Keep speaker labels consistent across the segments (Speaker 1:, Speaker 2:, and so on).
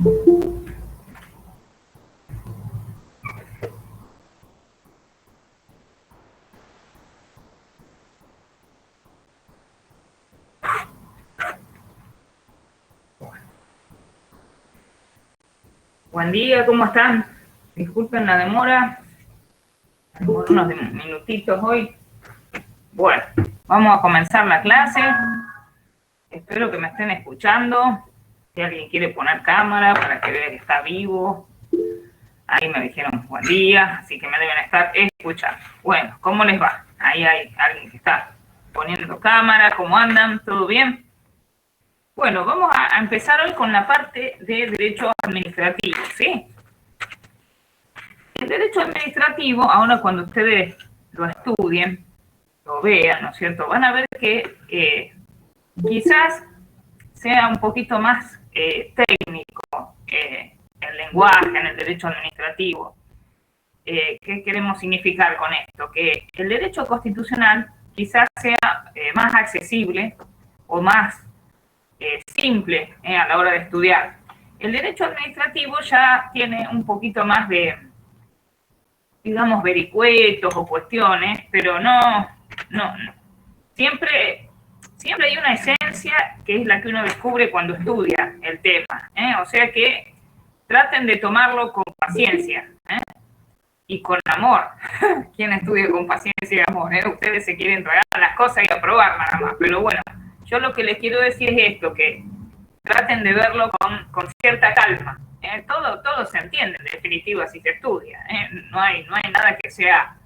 Speaker 1: Buen día, ¿cómo están? Disculpen la demora, por unos minutitos hoy. Bueno, vamos a comenzar la clase. Espero que me estén escuchando. Si alguien quiere poner cámara para que vea que está vivo. Ahí me dijeron buen día, así que me deben estar escuchando. Bueno, ¿cómo les va? Ahí hay alguien que está poniendo cámara. ¿Cómo andan? ¿Todo bien? Bueno, vamos a empezar hoy con la parte de derecho administrativo, ¿sí? El derecho administrativo, ahora cuando ustedes lo estudien, lo vean, ¿no es cierto? Van a ver que quizás sea un poquito más técnico el lenguaje en el derecho administrativo. ¿Qué queremos significar con esto? Que el derecho constitucional quizás sea más accesible o más simple a la hora de estudiar. El derecho administrativo ya tiene un poquito más de, digamos, vericuetos o cuestiones, pero no. Siempre hay una esencia que es la que uno descubre cuando estudia el tema, o sea que traten de tomarlo con paciencia y con amor. ¿Quién estudia con paciencia y amor? Ustedes se quieren tragar las cosas y aprobar nada más, pero bueno, yo lo que les quiero decir es esto, que traten de verlo con cierta calma. Todo se entiende, en definitiva, si se estudia. No hay nada que sea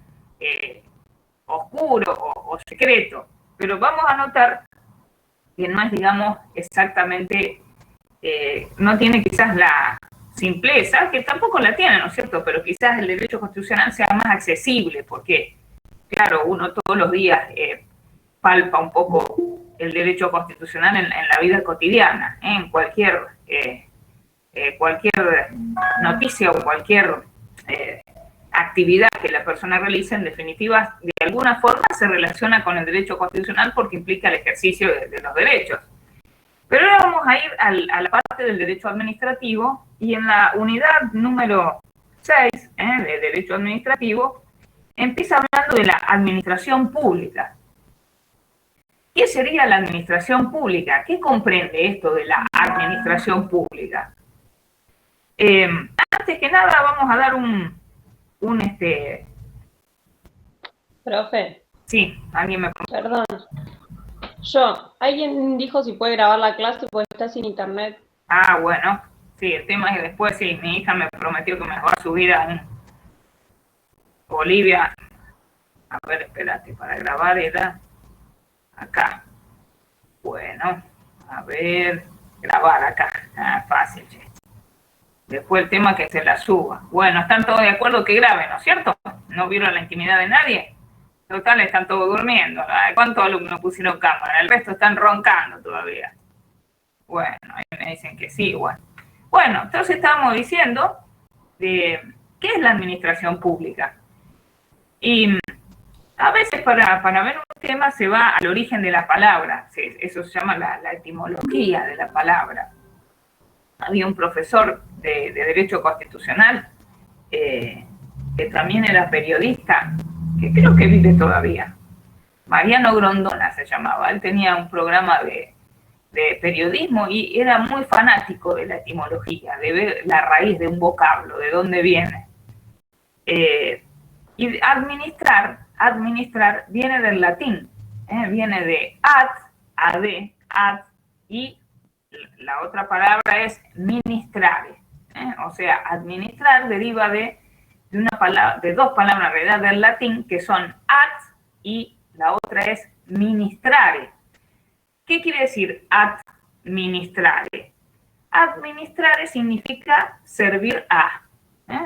Speaker 1: oscuro o secreto, pero vamos a notar que no es, digamos, exactamente, no tiene quizás la simpleza, que tampoco la tiene, ¿no es cierto? Pero quizás el derecho constitucional sea más accesible, porque, claro, uno todos los días palpa un poco el derecho constitucional en la vida cotidiana, en cualquier noticia o cualquier actividad que la persona realice, en definitiva, de alguna forma se relaciona con el derecho constitucional porque implica el ejercicio de los derechos. Pero ahora vamos a ir a la parte del derecho administrativo, y en la unidad número 6 de derecho administrativo empieza hablando de la administración pública. ¿Qué sería la administración pública? ¿Qué comprende esto de la administración pública? Antes que nada vamos a dar un
Speaker 2: Profe.
Speaker 1: Sí, alguien me...
Speaker 2: Perdón. Alguien dijo si puede grabar la clase porque está sin internet.
Speaker 1: Ah, bueno. Sí, el tema es que después, sí, mi hija me prometió que me va a subir a un Bolivia. A ver, espérate, para grabar era acá. Bueno, a ver, grabar acá. Ah, fácil, che. Después el tema que se la suba. Bueno, están todos de acuerdo que graben, ¿no es cierto? No vieron la intimidad de nadie. Total, están todos durmiendo. ¿Cuántos alumnos pusieron cámara? El resto están roncando todavía. Bueno, ahí me dicen que sí, bueno. Bueno, entonces estábamos diciendo de qué es la administración pública. Y a veces para ver un tema se va al origen de la palabra. Eso se llama la etimología de la palabra. Había un profesor de Derecho Constitucional que también era periodista, que creo que vive todavía. Mariano Grondona se llamaba. Él tenía un programa de periodismo y era muy fanático de la etimología, de ver la raíz de un vocablo, de dónde viene. Y administrar viene del latín, viene de ad, y la otra palabra es ministrare. O sea, administrar deriva de dos palabras en realidad del latín, que son ad y la otra es ministrare. ¿Qué quiere decir administrare? Administrare significa servir a.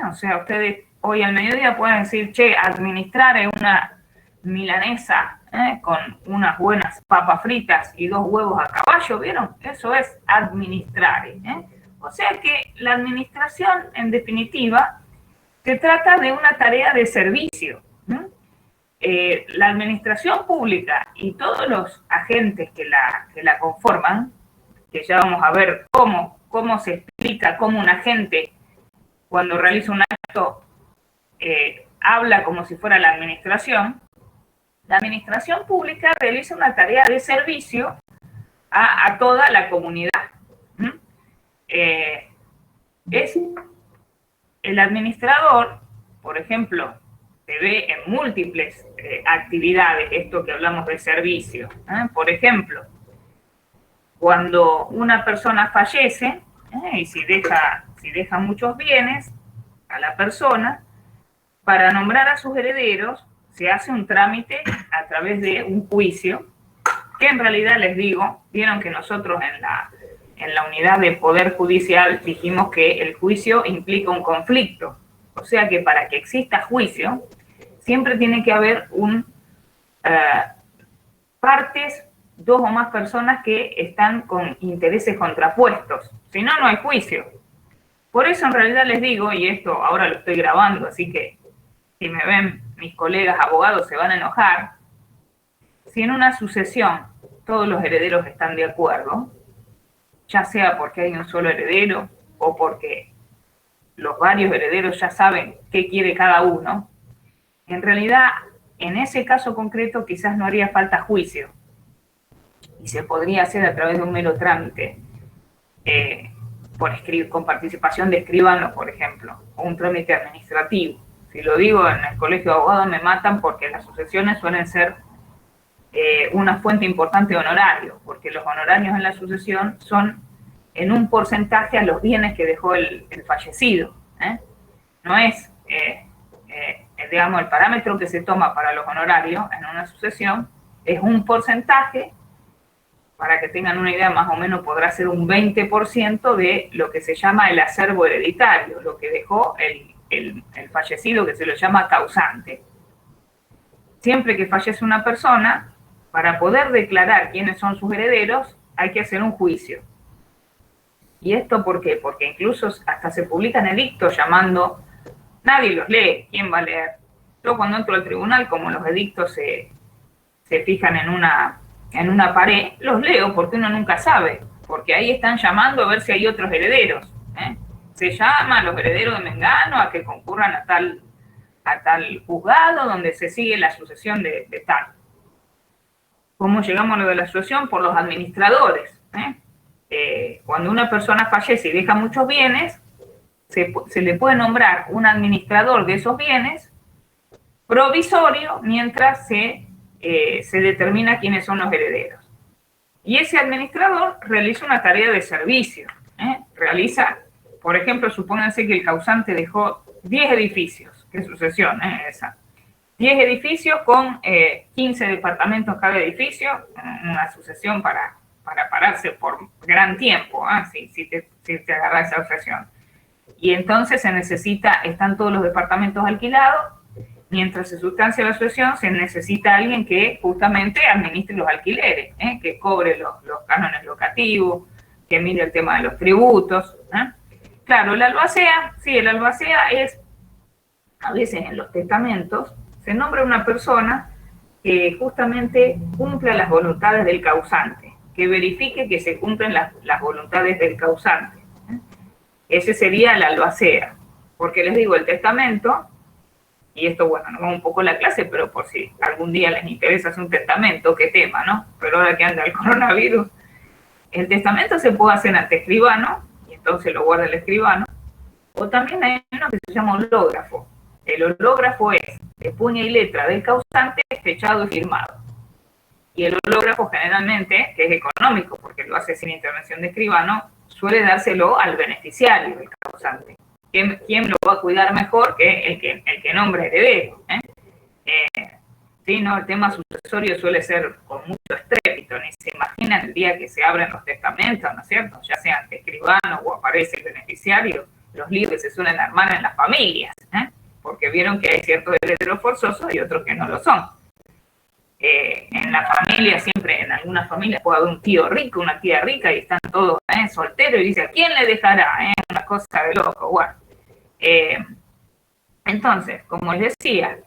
Speaker 1: O sea, ustedes hoy al mediodía pueden decir, che, administrare una milanesa con unas buenas papas fritas y 2 huevos a caballo, ¿vieron? Eso es administrare. O sea que la administración, en definitiva, se trata de una tarea de servicio. La administración pública y todos los agentes que la conforman, que ya vamos a ver cómo cómo se explica cómo un agente, cuando realiza un acto, habla como si fuera la administración pública realiza una tarea de servicio a toda la comunidad. Es el administrador, por ejemplo, se ve en múltiples actividades, esto que hablamos de servicio. Por ejemplo, cuando una persona fallece, y si deja muchos bienes a la persona, para nombrar a sus herederos se hace un trámite a través de un juicio, que en realidad les digo, vieron que nosotros en la unidad de Poder Judicial dijimos que el juicio implica un conflicto. O sea que para que exista juicio, siempre tiene que haber partes, dos o más personas que están con intereses contrapuestos. Si no, no hay juicio. Por eso en realidad les digo, y esto ahora lo estoy grabando, así que si me ven mis colegas abogados se van a enojar, si en una sucesión todos los herederos están de acuerdo, ya sea porque hay un solo heredero o porque los varios herederos ya saben qué quiere cada uno, en realidad, en ese caso concreto quizás no haría falta juicio y se podría hacer a través de un mero trámite, con participación de escribanos, por ejemplo, o un trámite administrativo. Si lo digo en el colegio de abogados me matan porque las sucesiones suelen ser una fuente importante de honorarios, porque los honorarios en la sucesión son en un porcentaje a los bienes que dejó el fallecido. No es, digamos, el parámetro que se toma para los honorarios en una sucesión, es un porcentaje, para que tengan una idea, más o menos podrá ser un 20% de lo que se llama el acervo hereditario, lo que dejó el fallecido, que se lo llama causante. Siempre que fallece una persona, para poder declarar quiénes son sus herederos, hay que hacer un juicio. ¿Y esto por qué? Porque incluso hasta se publican edictos llamando, nadie los lee, ¿quién va a leer? Yo cuando entro al tribunal, como los edictos se fijan en una pared, los leo porque uno nunca sabe, porque ahí están llamando a ver si hay otros herederos. Se llama a los herederos de Mengano a que concurran a tal juzgado donde se sigue la sucesión de tal. ¿Cómo llegamos a lo de la sucesión? Por los administradores. Cuando una persona fallece y deja muchos bienes, se le puede nombrar un administrador de esos bienes provisorio mientras se determina quiénes son los herederos. Y ese administrador realiza una tarea de servicio. Realiza, por ejemplo, supónganse que el causante dejó 10 edificios. ¿Qué sucesión esa? 10 edificios con 15 departamentos cada edificio, una sucesión para pararse por gran tiempo, si te agarra esa sucesión. Y entonces están todos los departamentos alquilados, mientras se sustancia la sucesión, se necesita alguien que justamente administre los alquileres, que cobre los cánones locativos, que mire el tema de los tributos. Claro, el albacea, sí, el albacea es, a veces en los testamentos, se nombra una persona que justamente cumpla las voluntades del causante, que verifique que se cumplen las voluntades del causante. Ese sería el albacea, porque les digo, el testamento, y esto, bueno, nos va un poco la clase, pero por si algún día les interesa hacer un testamento, qué tema, ¿no? Pero ahora que anda el coronavirus, el testamento se puede hacer ante escribano, y entonces lo guarda el escribano, o también hay uno que se llama hológrafo. El hológrafo es de puño y letra del causante, fechado y firmado. Y el hológrafo generalmente, que es económico, porque lo hace sin intervención de escribano, suele dárselo al beneficiario, del causante. ¿Quién lo va a cuidar mejor que el que nombra heredero? Sí, ¿no? El tema sucesorio suele ser con mucho estrépito, ni se imaginan el día que se abren los testamentos, ¿no es cierto? Ya sea ante escribano o aparece el beneficiario, los líos que se suelen armar en las familias, porque vieron que hay ciertos herederos forzosos y otros que no lo son. En la familia, siempre en algunas familias puede haber un tío rico, una tía rica, y están todos solteros, y dice, ¿a quién le dejará? Una cosa de loco, bueno. Entonces, como les decía,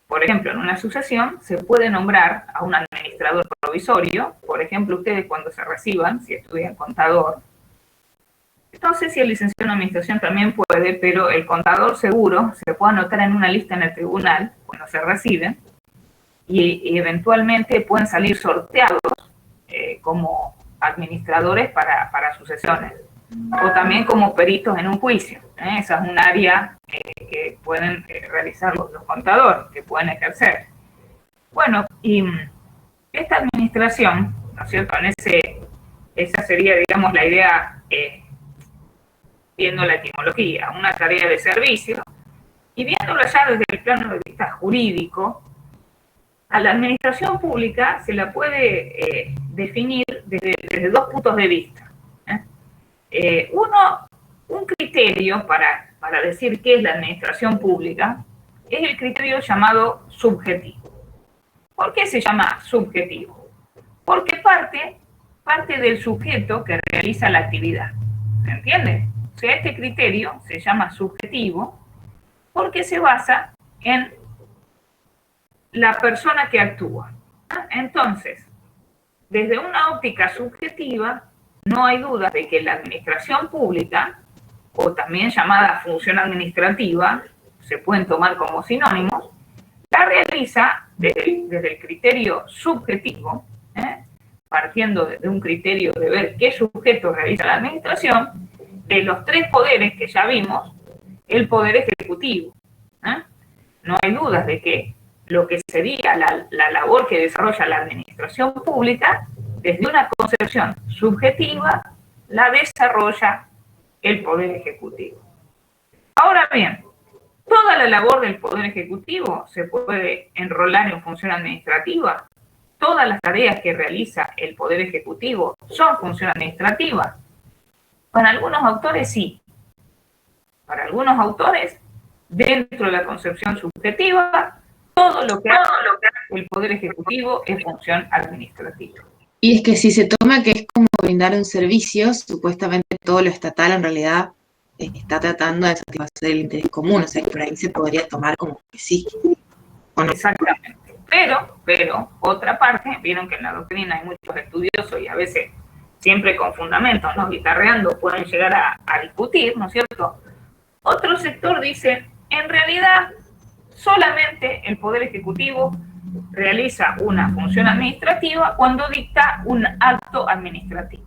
Speaker 1: por ejemplo, en una sucesión se puede nombrar a un administrador provisorio. Por ejemplo, ustedes cuando se reciban, si estudian contador, No sé si el licenciado en administración también puede, pero el contador seguro se puede anotar en una lista en el tribunal cuando se recibe y eventualmente pueden salir sorteados como administradores para sucesiones o también como peritos en un juicio. Esa es un área que pueden realizar los contadores, que pueden ejercer. Bueno, y esta administración, ¿no es cierto? Esa sería, digamos, la idea, viendo la etimología, una tarea de servicio, y viéndolo ya desde el plano de vista jurídico, a la administración pública se la puede definir desde dos puntos de vista. Un criterio para decir qué es la administración pública es el criterio llamado subjetivo. ¿Por qué se llama subjetivo? Porque parte del sujeto que realiza la actividad. ¿Se entiende? O sea, este criterio se llama subjetivo porque se basa en la persona que actúa. Entonces, desde una óptica subjetiva, no hay duda de que la administración pública, o también llamada función administrativa, se pueden tomar como sinónimos, la realiza desde el criterio subjetivo, partiendo de un criterio de ver qué sujeto realiza la administración, de los tres poderes que ya vimos, el poder ejecutivo. No hay dudas de que lo que sería la labor que desarrolla la administración pública, desde una concepción subjetiva, la desarrolla el Poder Ejecutivo. Ahora bien, toda la labor del Poder Ejecutivo se puede enrolar en función administrativa. Todas las tareas que realiza el Poder Ejecutivo son función administrativa. Para algunos autores sí. Para algunos autores, dentro de la concepción subjetiva, todo lo que hace el Poder Ejecutivo es función administrativa.
Speaker 3: Y es que si se toma que es como brindar un servicio, supuestamente todo lo estatal en realidad está tratando de satisfacer el interés común, o sea que por ahí se podría tomar como que sí. ¿O no?
Speaker 1: Exactamente. Pero, otra parte, vieron que en la doctrina hay muchos estudiosos y a veces siempre con fundamentos, ¿no? Guitarreando pueden llegar a discutir, ¿no es cierto? Otro sector dice, en realidad, solamente el Poder Ejecutivo realiza una función administrativa cuando dicta un acto administrativo.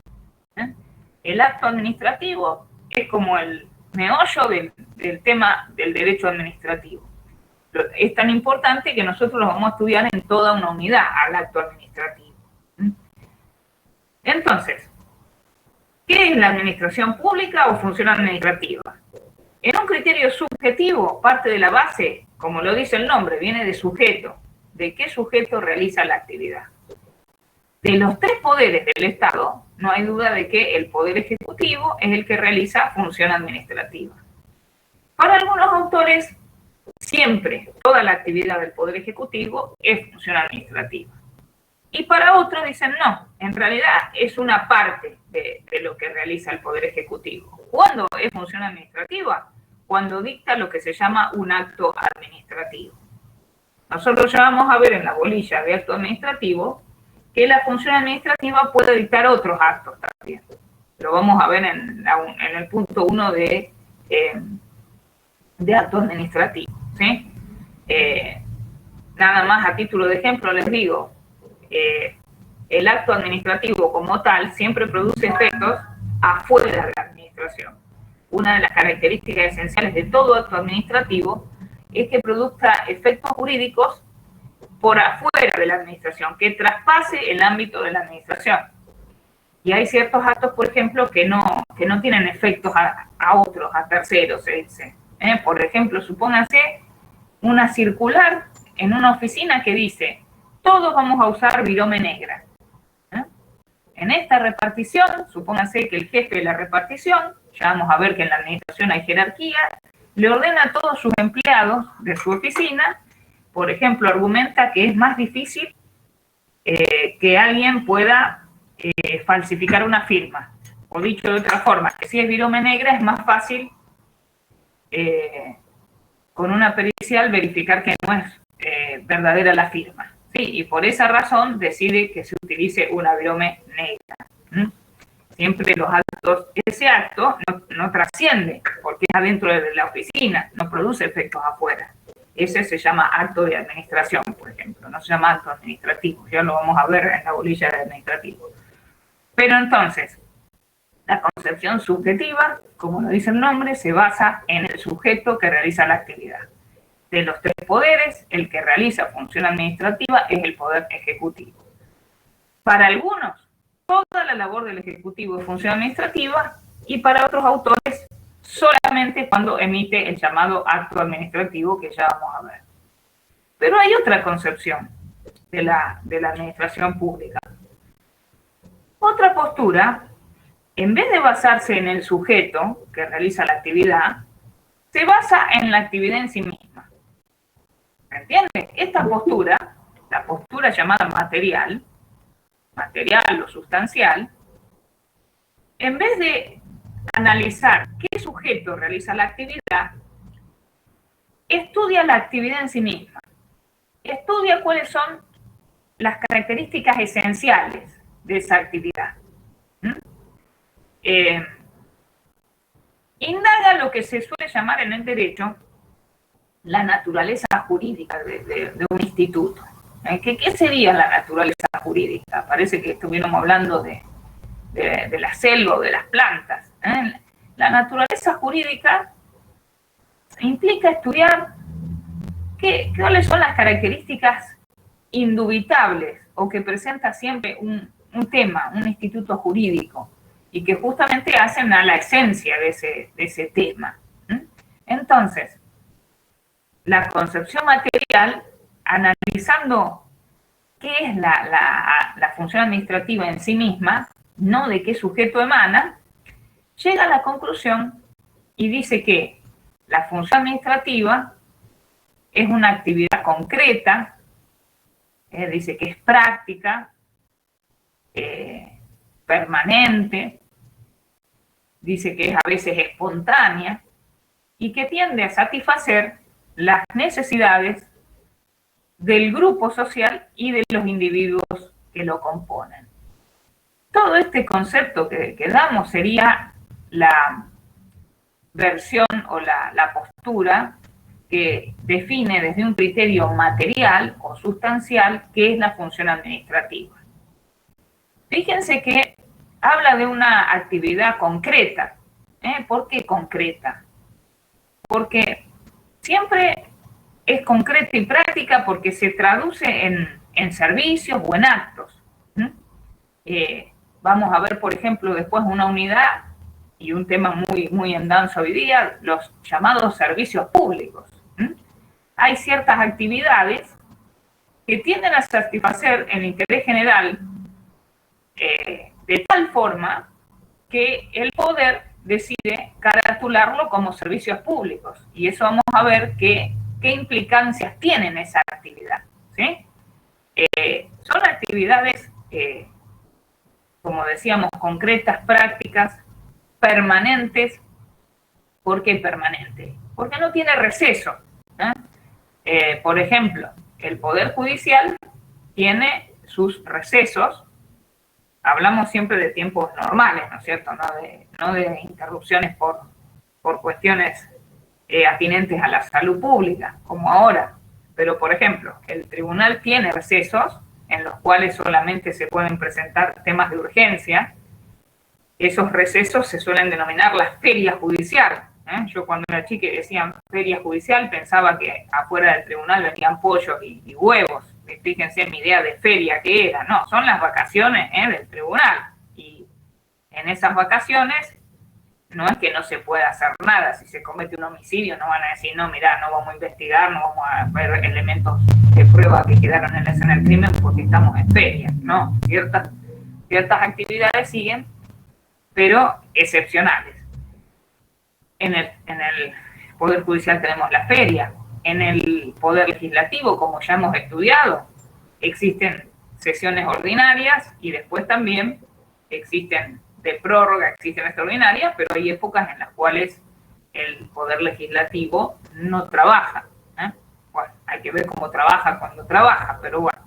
Speaker 1: El acto administrativo es como el meollo del tema del derecho administrativo. Es tan importante que nosotros lo vamos a estudiar en toda una unidad al acto administrativo. Entonces, ¿qué es la administración pública o función administrativa? En un criterio subjetivo, parte de la base, como lo dice el nombre, viene de sujeto. ¿De qué sujeto realiza la actividad? De los tres poderes del Estado, no hay duda de que el Poder Ejecutivo es el que realiza función administrativa. Para algunos autores, siempre toda la actividad del Poder Ejecutivo es función administrativa. Y para otros dicen no, en realidad es una parte de lo que realiza el Poder Ejecutivo. ¿Cuándo es función administrativa? Cuando dicta lo que se llama un acto administrativo. Nosotros ya vamos a ver en la bolilla de acto administrativo que la función administrativa puede dictar otros actos también. Lo vamos a ver en el punto 1 de acto administrativo. ¿Sí? Nada más a título de ejemplo les digo, el acto administrativo como tal siempre produce efectos afuera de la administración. Una de las características esenciales de todo acto administrativo es que produzca efectos jurídicos por afuera de la administración, que traspase el ámbito de la administración. Y hay ciertos actos, por ejemplo, que no tienen efectos a otros, a terceros, se dice. Por ejemplo, supónganse una circular en una oficina que dice, todos vamos a usar virome negra. En esta repartición, supónganse que el jefe de la repartición, ya vamos a ver que en la administración hay jerarquía, le ordena a todos sus empleados de su oficina, por ejemplo, argumenta que es más difícil que alguien pueda falsificar una firma. O dicho de otra forma, que si es virome negra es más fácil con una pericial verificar que no es verdadera la firma. ¿Sí? Y por esa razón decide que se utilice una virome negra. ¿Es siempre los actos, ese acto no trasciende, porque es adentro de la oficina, no produce efectos afuera. Ese se llama acto de administración, por ejemplo, no se llama acto administrativo, ya lo vamos a ver en la bolilla de administrativo. Pero entonces, la concepción subjetiva, como lo dice el nombre, se basa en el sujeto que realiza la actividad. De los tres poderes, el que realiza función administrativa es el poder ejecutivo. Para algunos, toda la labor del ejecutivo es función administrativa, y para otros autores, solamente cuando emite el llamado acto administrativo, que ya vamos a ver. Pero hay otra concepción de la administración pública. Otra postura, en vez de basarse en el sujeto que realiza la actividad, se basa en la actividad en sí misma. ¿Me entiende? Esta postura, la postura llamada material o sustancial, en vez de analizar qué sujeto realiza la actividad, estudia la actividad en sí misma. Estudia cuáles son las características esenciales de esa actividad. Indaga lo que se suele llamar en el derecho la naturaleza jurídica de un instituto. ¿Qué sería la naturaleza jurídica? Parece que estuviéramos hablando de la selva o de las plantas. La naturaleza jurídica implica estudiar cuáles son las características indubitables o que presenta siempre un tema, un instituto jurídico, y que justamente hacen a la esencia de ese tema. Entonces, la concepción material, analizando qué es la función administrativa en sí misma, no de qué sujeto emana, llega a la conclusión y dice que la función administrativa es una actividad concreta, dice que es práctica, permanente, dice que es a veces espontánea y que tiende a satisfacer las necesidades del grupo social y de los individuos que lo componen. Todo este concepto que damos sería la versión o la postura que define desde un criterio material o sustancial qué es la función administrativa. Fíjense que habla de una actividad concreta. ¿Por qué concreta? Porque siempre es concreta y práctica porque se traduce en servicios o en actos. Vamos a ver, por ejemplo, después una unidad y un tema muy en danza hoy día, los llamados servicios públicos. Hay ciertas actividades que tienden a satisfacer el interés general de tal forma que el poder decide caratularlo como servicios públicos. Y eso vamos a ver qué implicancias tienen esa actividad. ¿Sí? Son actividades, como decíamos, concretas, prácticas, permanentes. ¿Por qué permanente? Porque no tiene receso. Por ejemplo, el Poder Judicial tiene sus recesos. Hablamos siempre de tiempos normales, ¿no es cierto? No de interrupciones por cuestiones atinentes a la salud pública, como ahora. Pero, por ejemplo, el tribunal tiene recesos en los cuales solamente se pueden presentar temas de urgencia. Esos recesos se suelen denominar las ferias judiciales. Yo cuando era chica decían feria judicial, pensaba que afuera del tribunal venían pollos y huevos. Fíjense mi idea de feria que era. No, son las vacaciones del tribunal. Y en esas vacaciones no es que no se pueda hacer nada. Si se comete un homicidio no van a decir, no, mirá, no vamos a investigar, no vamos a ver elementos de prueba que quedaron en la escena del crimen porque estamos en feria. No, ciertas actividades siguen, pero excepcionales. En el Poder Judicial tenemos la feria. En el Poder Legislativo, como ya hemos estudiado, existen sesiones ordinarias y después también existen de prórroga, existen extraordinarias, pero hay épocas en las cuales el Poder Legislativo no trabaja. Bueno, hay que ver cómo trabaja cuando trabaja, pero bueno.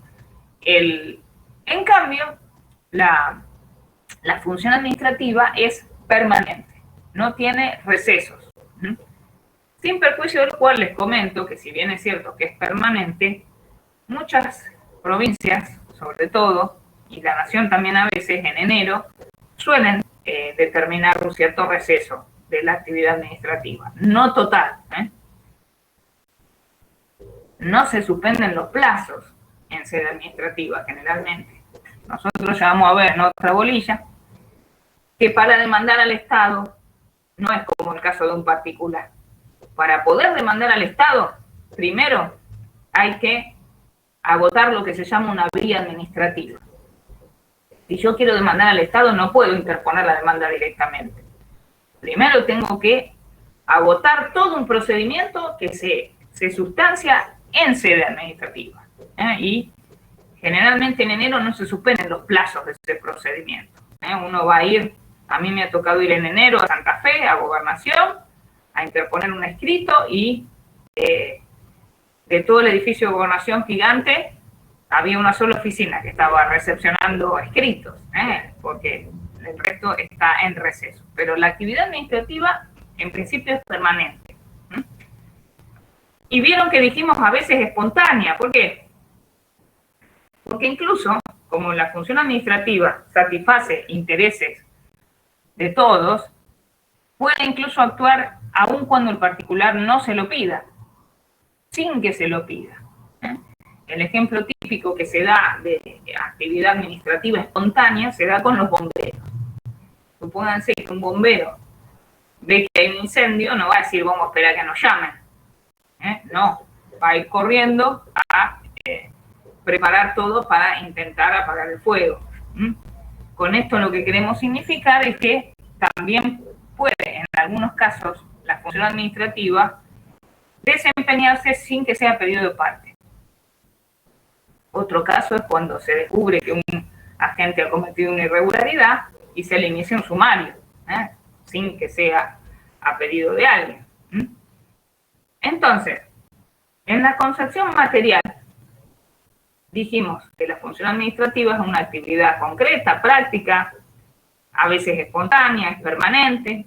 Speaker 1: En cambio, la la función administrativa es permanente, no tiene recesos. Sin perjuicio del cual les comento que si bien es cierto que es permanente, muchas provincias, sobre todo, y la nación también a veces en enero, suelen determinar un cierto receso de la actividad administrativa. No total. No se suspenden los plazos en sede administrativa generalmente. Nosotros ya vamos a ver en otra bolilla que para demandar al Estado no es como el caso de un particular. Para poder demandar al Estado, primero hay que agotar lo que se llama una vía administrativa. Si yo quiero demandar al Estado, no puedo interponer la demanda directamente. Primero tengo que agotar todo un procedimiento que se sustancia en sede administrativa. Y generalmente en enero no se suspenden los plazos de ese procedimiento. Uno va a ir, a mí me ha tocado ir en enero a Santa Fe, a Gobernación, a interponer un escrito y de todo el edificio de Gobernación gigante había una sola oficina que estaba recepcionando escritos, porque el resto está en receso. Pero la actividad administrativa en principio es permanente. Y vieron que dijimos a veces espontánea. ¿Por qué? Porque incluso, como la función administrativa satisface intereses de todos, puede incluso actuar aun cuando el particular no se lo pida, sin que se lo pida. El ejemplo típico que se da de actividad administrativa espontánea se da con los bomberos. Supónganse que un bombero ve que hay un incendio, no va a decir vamos a esperar a que nos llamen. No, va a ir corriendo a preparar todo para intentar apagar el fuego. Con esto lo que queremos significar es que también puede, en algunos casos, la función administrativa desempeñarse sin que sea pedido de parte. Otro caso es cuando se descubre que un agente ha cometido una irregularidad y se le inicia un sumario, sin que sea a pedido de alguien. Entonces, en la concepción material, dijimos que la función administrativa es una actividad concreta, práctica, a veces espontánea, es permanente,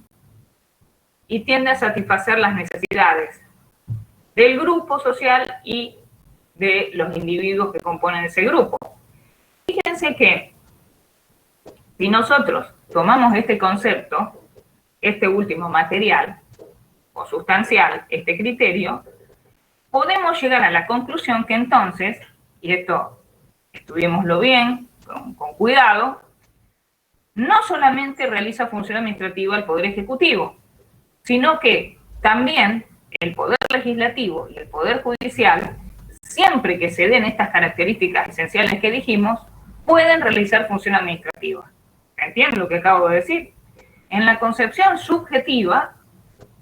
Speaker 1: y tiende a satisfacer las necesidades del grupo social y de los individuos que componen ese grupo. Fíjense que si nosotros tomamos este concepto, este último material o sustancial, este criterio, podemos llegar a la conclusión que entonces, y esto estudiémoslo bien, con cuidado, no solamente realiza función administrativa el Poder Ejecutivo, sino que también el Poder Legislativo y el Poder Judicial, siempre que se den estas características esenciales que dijimos, pueden realizar función administrativa. ¿Entienden lo que acabo de decir? En la concepción subjetiva,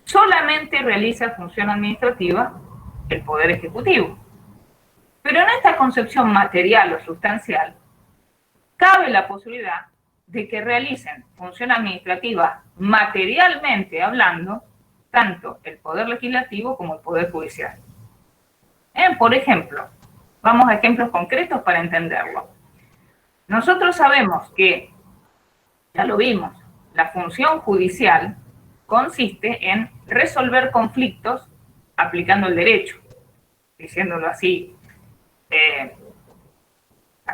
Speaker 1: solamente realiza función administrativa el Poder Ejecutivo. Pero en esta concepción material o sustancial, cabe la posibilidad de que realicen función administrativa materialmente hablando, tanto el Poder Legislativo como el Poder Judicial. Por ejemplo, vamos a ejemplos concretos para entenderlo. Nosotros sabemos que, ya lo vimos, la función judicial consiste en resolver conflictos aplicando el derecho, diciéndolo así,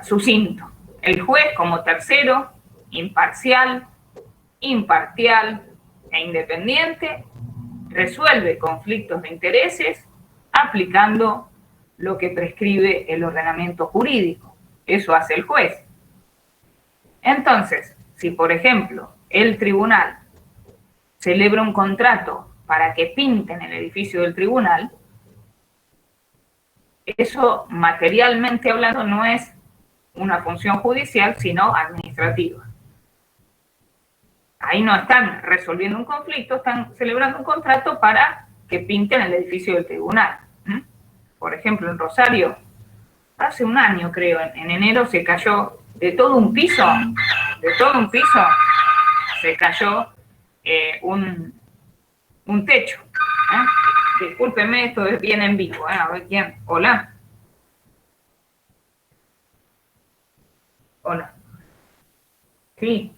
Speaker 1: sucinto. El juez como tercero, imparcial, imparcial e independiente, resuelve conflictos de intereses aplicando lo que prescribe el ordenamiento jurídico. Eso hace el juez. Entonces, si por ejemplo el tribunal celebra un contrato para que pinten el edificio del tribunal, eso materialmente hablando no es una función judicial, sino administrativa. Ahí no están resolviendo un conflicto, están celebrando un contrato para que pinten el edificio del tribunal. Por ejemplo, en Rosario, hace un año creo, en enero se cayó de todo un piso, se cayó un techo. Discúlpenme, esto es bien en vivo. A ver quién. Hola. Hola. Sí.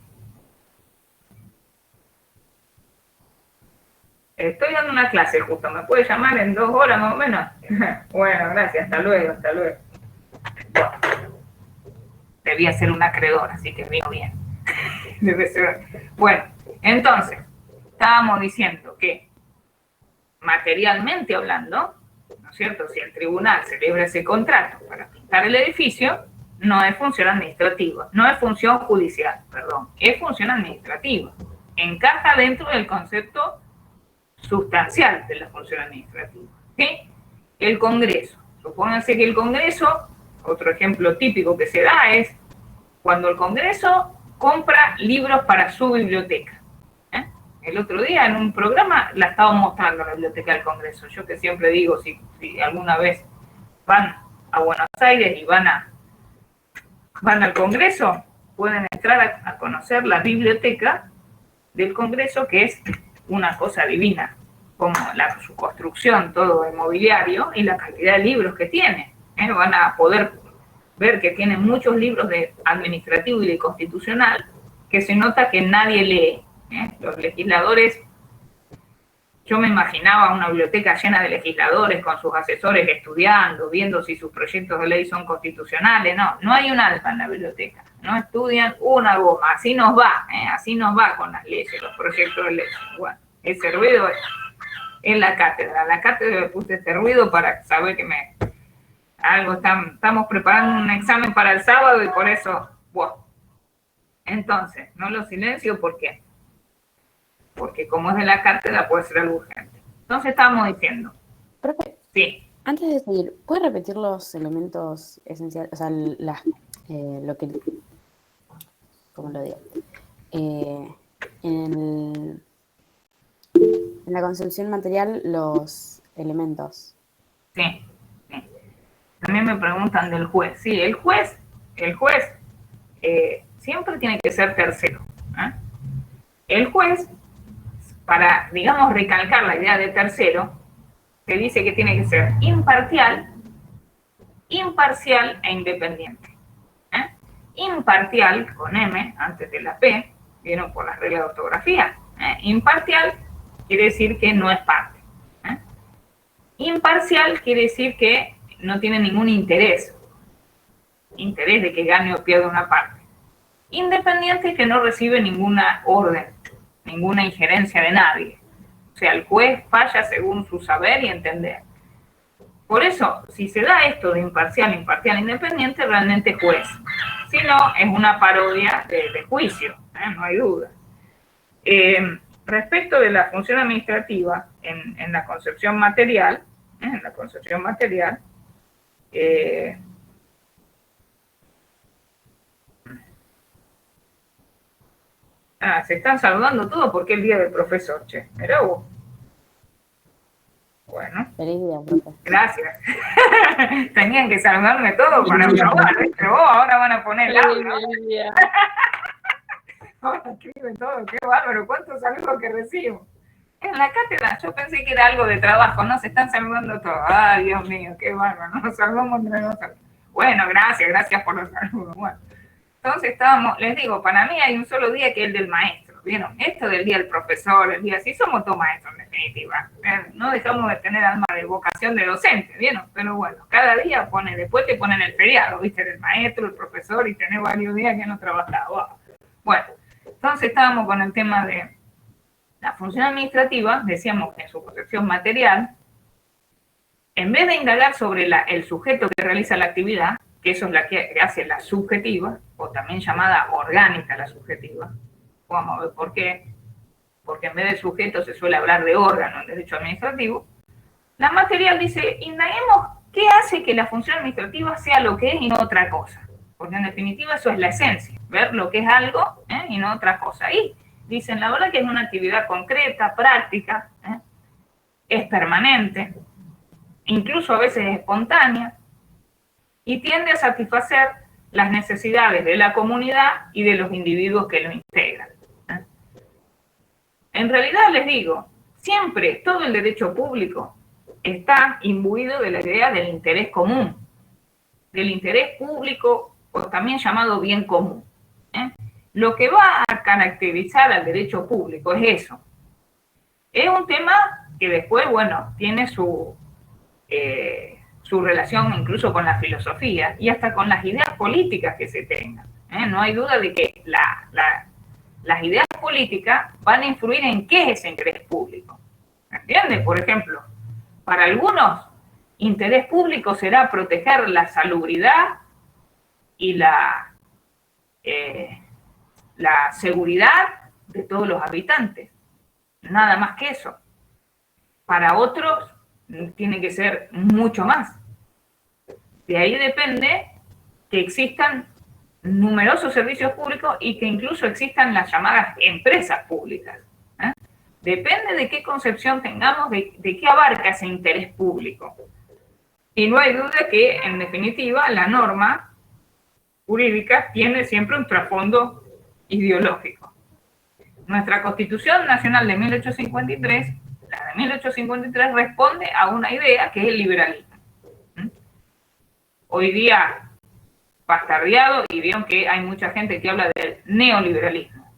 Speaker 1: Estoy dando una clase justo, ¿me puede llamar en 2 horas más o menos? Bueno, gracias, hasta luego, hasta luego. Bueno, debía ser un acreedor, así que vino bien. Debe ser. Bueno, entonces, estábamos diciendo que materialmente hablando, ¿no es cierto? Si el tribunal celebra ese contrato para pintar el edificio, no es función administrativa, no es función judicial, perdón, es función administrativa. Encaja dentro del concepto sustancial de la función administrativa. ¿Sí? El Congreso. Supónganse que el Congreso, otro ejemplo típico que se da es cuando el Congreso compra libros para su biblioteca. El otro día en un programa la estaba mostrando la biblioteca del Congreso. Yo que siempre digo, si alguna vez van a Buenos Aires y van al Congreso, pueden entrar a conocer la biblioteca del Congreso, que es una cosa divina, como su construcción, todo el mobiliario y la cantidad de libros que tiene. Van a poder ver que tiene muchos libros de administrativo y de constitucional que se nota que nadie lee. Los legisladores, yo me imaginaba una biblioteca llena de legisladores con sus asesores estudiando, viendo si sus proyectos de ley son constitucionales. No hay un alma en la biblioteca, no estudian una goma, así nos va con las leyes, los proyectos de ley. Bueno, ese ruido es la cátedra le puse este ruido para saber que estamos preparando un examen para el sábado y por eso, bueno. Entonces, no lo silencio, ¿por qué? Porque como es de la cátedra puede ser algo urgente. Entonces estábamos diciendo.
Speaker 4: Profe,
Speaker 1: sí.
Speaker 4: Antes de seguir, ¿puede repetir los elementos esenciales? O sea, lo que... ¿Cómo lo digo? En la concepción material, los elementos.
Speaker 1: Sí. También me preguntan del juez. Sí, el juez siempre tiene que ser tercero. El juez, para, digamos, recalcar la idea de tercero, se dice que tiene que ser imparcial e independiente. Imparcial, con M, antes de la P, vieron por las reglas de ortografía. Imparcial quiere decir que no es parte. Imparcial quiere decir que no tiene ningún interés de que gane o pierda una parte. Independiente, que no recibe ninguna orden, ninguna injerencia de nadie. O sea, el juez falla según su saber y entender. Por eso, si se da esto de imparcial, independiente, realmente es juez. Si no, es una parodia de juicio, no hay duda. Respecto de la función administrativa, en la concepción material, se están saludando todos porque es el día del profesor, che. Mirá vos. Bueno.
Speaker 4: Feliz día, profe.
Speaker 1: Gracias. Tenían que saludarme todos para probar, ¿viste? Ahora van a poner el audio.
Speaker 2: Feliz día.
Speaker 1: Ahora escriben todo, qué bárbaro, cuántos saludos que recibo. En la cátedra yo pensé que era algo de trabajo, no se están saludando todos. Ay, Dios mío, qué bárbaro, nos saludamos entre nosotros. Bueno, gracias por los saludos. Bueno. Entonces les digo, para mí hay un solo día que es el del maestro, ¿vieron? Esto del día del profesor, el día así, somos todos maestros en definitiva. No dejamos de tener alma de vocación de docente, ¿vieron? Pero bueno, cada día después te ponen el feriado, ¿viste? El maestro, el profesor, y tenés varios días que no trabajaba. Bueno, entonces estábamos con el tema de la función administrativa, decíamos que en su concepción material, en vez de indagar sobre el sujeto que realiza la actividad, que eso es la que hace la subjetiva, o también llamada orgánica la subjetiva. Vamos a ver por qué. Porque en vez de sujeto se suele hablar de órgano en derecho administrativo. La material dice, indaguemos qué hace que la función administrativa sea lo que es y no otra cosa. Porque en definitiva eso es la esencia, ver lo que es algo y no otra cosa. Y dicen, la verdad que es una actividad concreta, práctica, es permanente, incluso a veces es espontánea, y tiende a satisfacer las necesidades de la comunidad y de los individuos que lo integran. En realidad, les digo, siempre todo el derecho público está imbuido de la idea del interés común, del interés público, o también llamado bien común. Lo que va a caracterizar al derecho público es eso, Es un tema que después, bueno, tiene su relación incluso con la filosofía y hasta con las ideas políticas que se tengan. No hay duda de que las ideas políticas van a influir en qué es ese interés público. ¿Entiendes? Por ejemplo, para algunos, interés público será proteger la salubridad y la seguridad de todos los habitantes. Nada más que eso. Para otros, tiene que ser mucho más. De ahí depende que existan numerosos servicios públicos y que incluso existan las llamadas empresas públicas. Depende de qué concepción tengamos de qué abarca ese interés público. Y no hay duda que, en definitiva, la norma jurídica tiene siempre un trasfondo ideológico. Nuestra Constitución Nacional de 1853, la de 1853, responde a una idea que es el liberalismo. Hoy día bastardeado, y vieron que hay mucha gente que habla del neoliberalismo.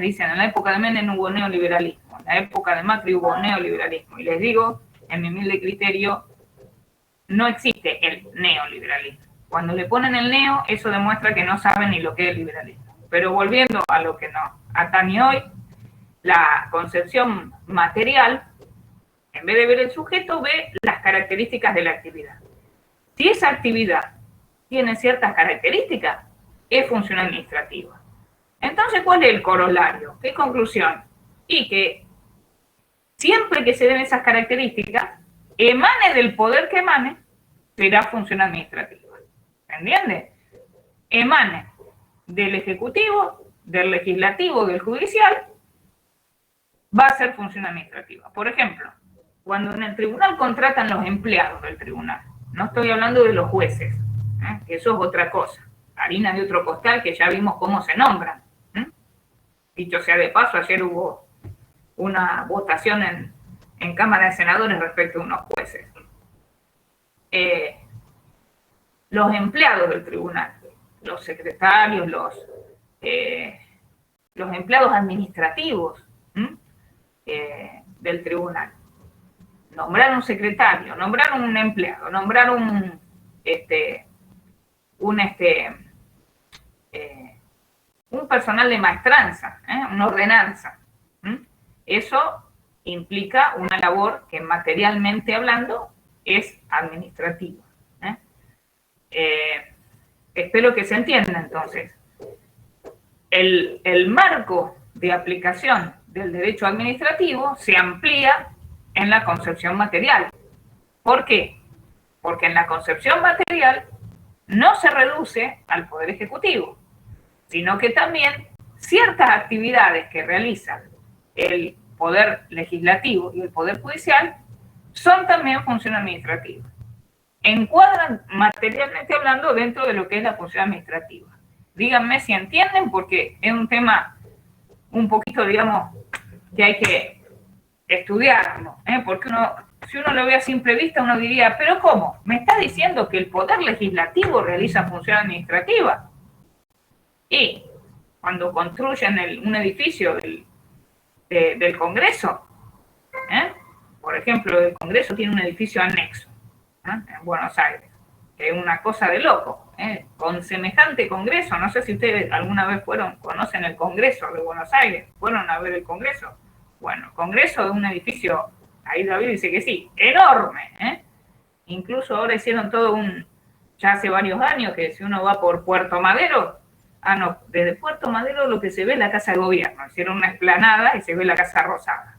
Speaker 1: Dicen, en la época de Menem no hubo neoliberalismo, en la época de Macri hubo neoliberalismo. Y les digo, en mi humilde criterio, no existe el neoliberalismo. Cuando le ponen el neo, eso demuestra que no saben ni lo que es el liberalismo. Pero volviendo a lo que nos atañe hoy, la concepción material, en vez de ver el sujeto, ve las características de la actividad. Si esa actividad tiene ciertas características, es función administrativa. Entonces, ¿cuál es el corolario? ¿Qué conclusión? Y que siempre que se den esas características, emane del poder que emane, será función administrativa. ¿Se entiende? Emane del Ejecutivo, del Legislativo, del Judicial, va a ser función administrativa. Por ejemplo, cuando en el tribunal contratan los empleados del tribunal, no estoy hablando de los jueces, que eso es otra cosa, harina de otro costal que ya vimos cómo se nombran. Dicho sea de paso, ayer hubo una votación en Cámara de Senadores respecto a unos jueces. Los empleados del tribunal, los secretarios, los empleados administrativos del tribunal, nombrar un secretario, nombrar un empleado, nombrar un personal de maestranza, una ordenanza. Eso implica una labor que materialmente hablando es administrativa. Espero que se entienda entonces. El marco de aplicación del derecho administrativo se amplía en la concepción material. ¿Por qué? Porque en la concepción material no se reduce al Poder Ejecutivo, sino que también ciertas actividades que realizan el Poder Legislativo y el Poder Judicial son también función administrativa. Encuadran materialmente hablando dentro de lo que es la función administrativa. Díganme si entienden, porque es un tema un poquito, digamos, que hay que estudiarlo, porque si uno lo ve a simple vista, uno diría, ¿pero cómo? ¿Me está diciendo que el Poder Legislativo realiza función administrativa? Y cuando construyen un edificio del Congreso, por ejemplo, el Congreso tiene un edificio anexo en Buenos Aires, que es una cosa de loco, con semejante Congreso. No sé si ustedes alguna vez conocen el Congreso de Buenos Aires, fueron a ver el Congreso. Bueno, el Congreso de un edificio, ahí David dice que sí, enorme, incluso ahora hicieron ya hace varios años, que si uno va por Puerto Madero, desde Puerto Madero lo que se ve es la Casa de Gobierno, hicieron una explanada y se ve la Casa Rosada.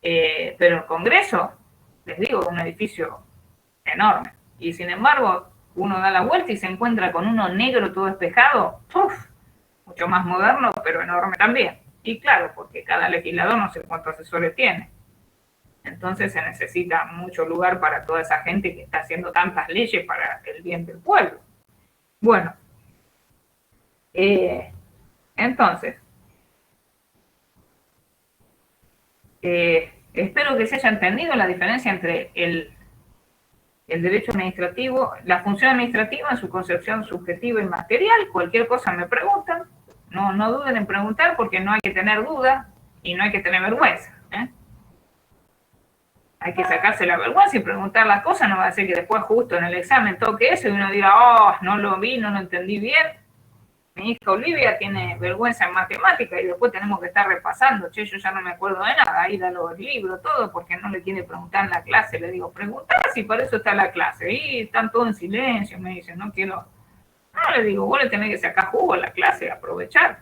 Speaker 1: Pero el Congreso, les digo, es un edificio enorme, y sin embargo, uno da la vuelta y se encuentra con uno negro todo despejado, mucho más moderno, pero enorme también. Y claro, porque cada legislador no sé cuántos asesores tiene. Entonces se necesita mucho lugar para toda esa gente que está haciendo tantas leyes para el bien del pueblo. Bueno, entonces, espero que se haya entendido la diferencia entre el derecho administrativo, la función administrativa en su concepción subjetiva y material. Cualquier cosa me preguntan, no duden en preguntar, porque no hay que tener duda y no hay que tener vergüenza. Hay que sacarse la vergüenza y preguntar las cosas, no va a ser que después justo en el examen toque eso y uno diga, oh, no lo vi, no lo entendí bien. Mi hija Olivia tiene vergüenza en matemática y después tenemos que estar repasando, che, yo ya no me acuerdo de nada, ahí da los libros, todo, porque no le quiere preguntar en la clase. Le digo, preguntar si para eso está la clase. Y están todos en silencio, me dicen, no quiero. No, le digo, vos le tenés que sacar jugo a la clase, aprovechar.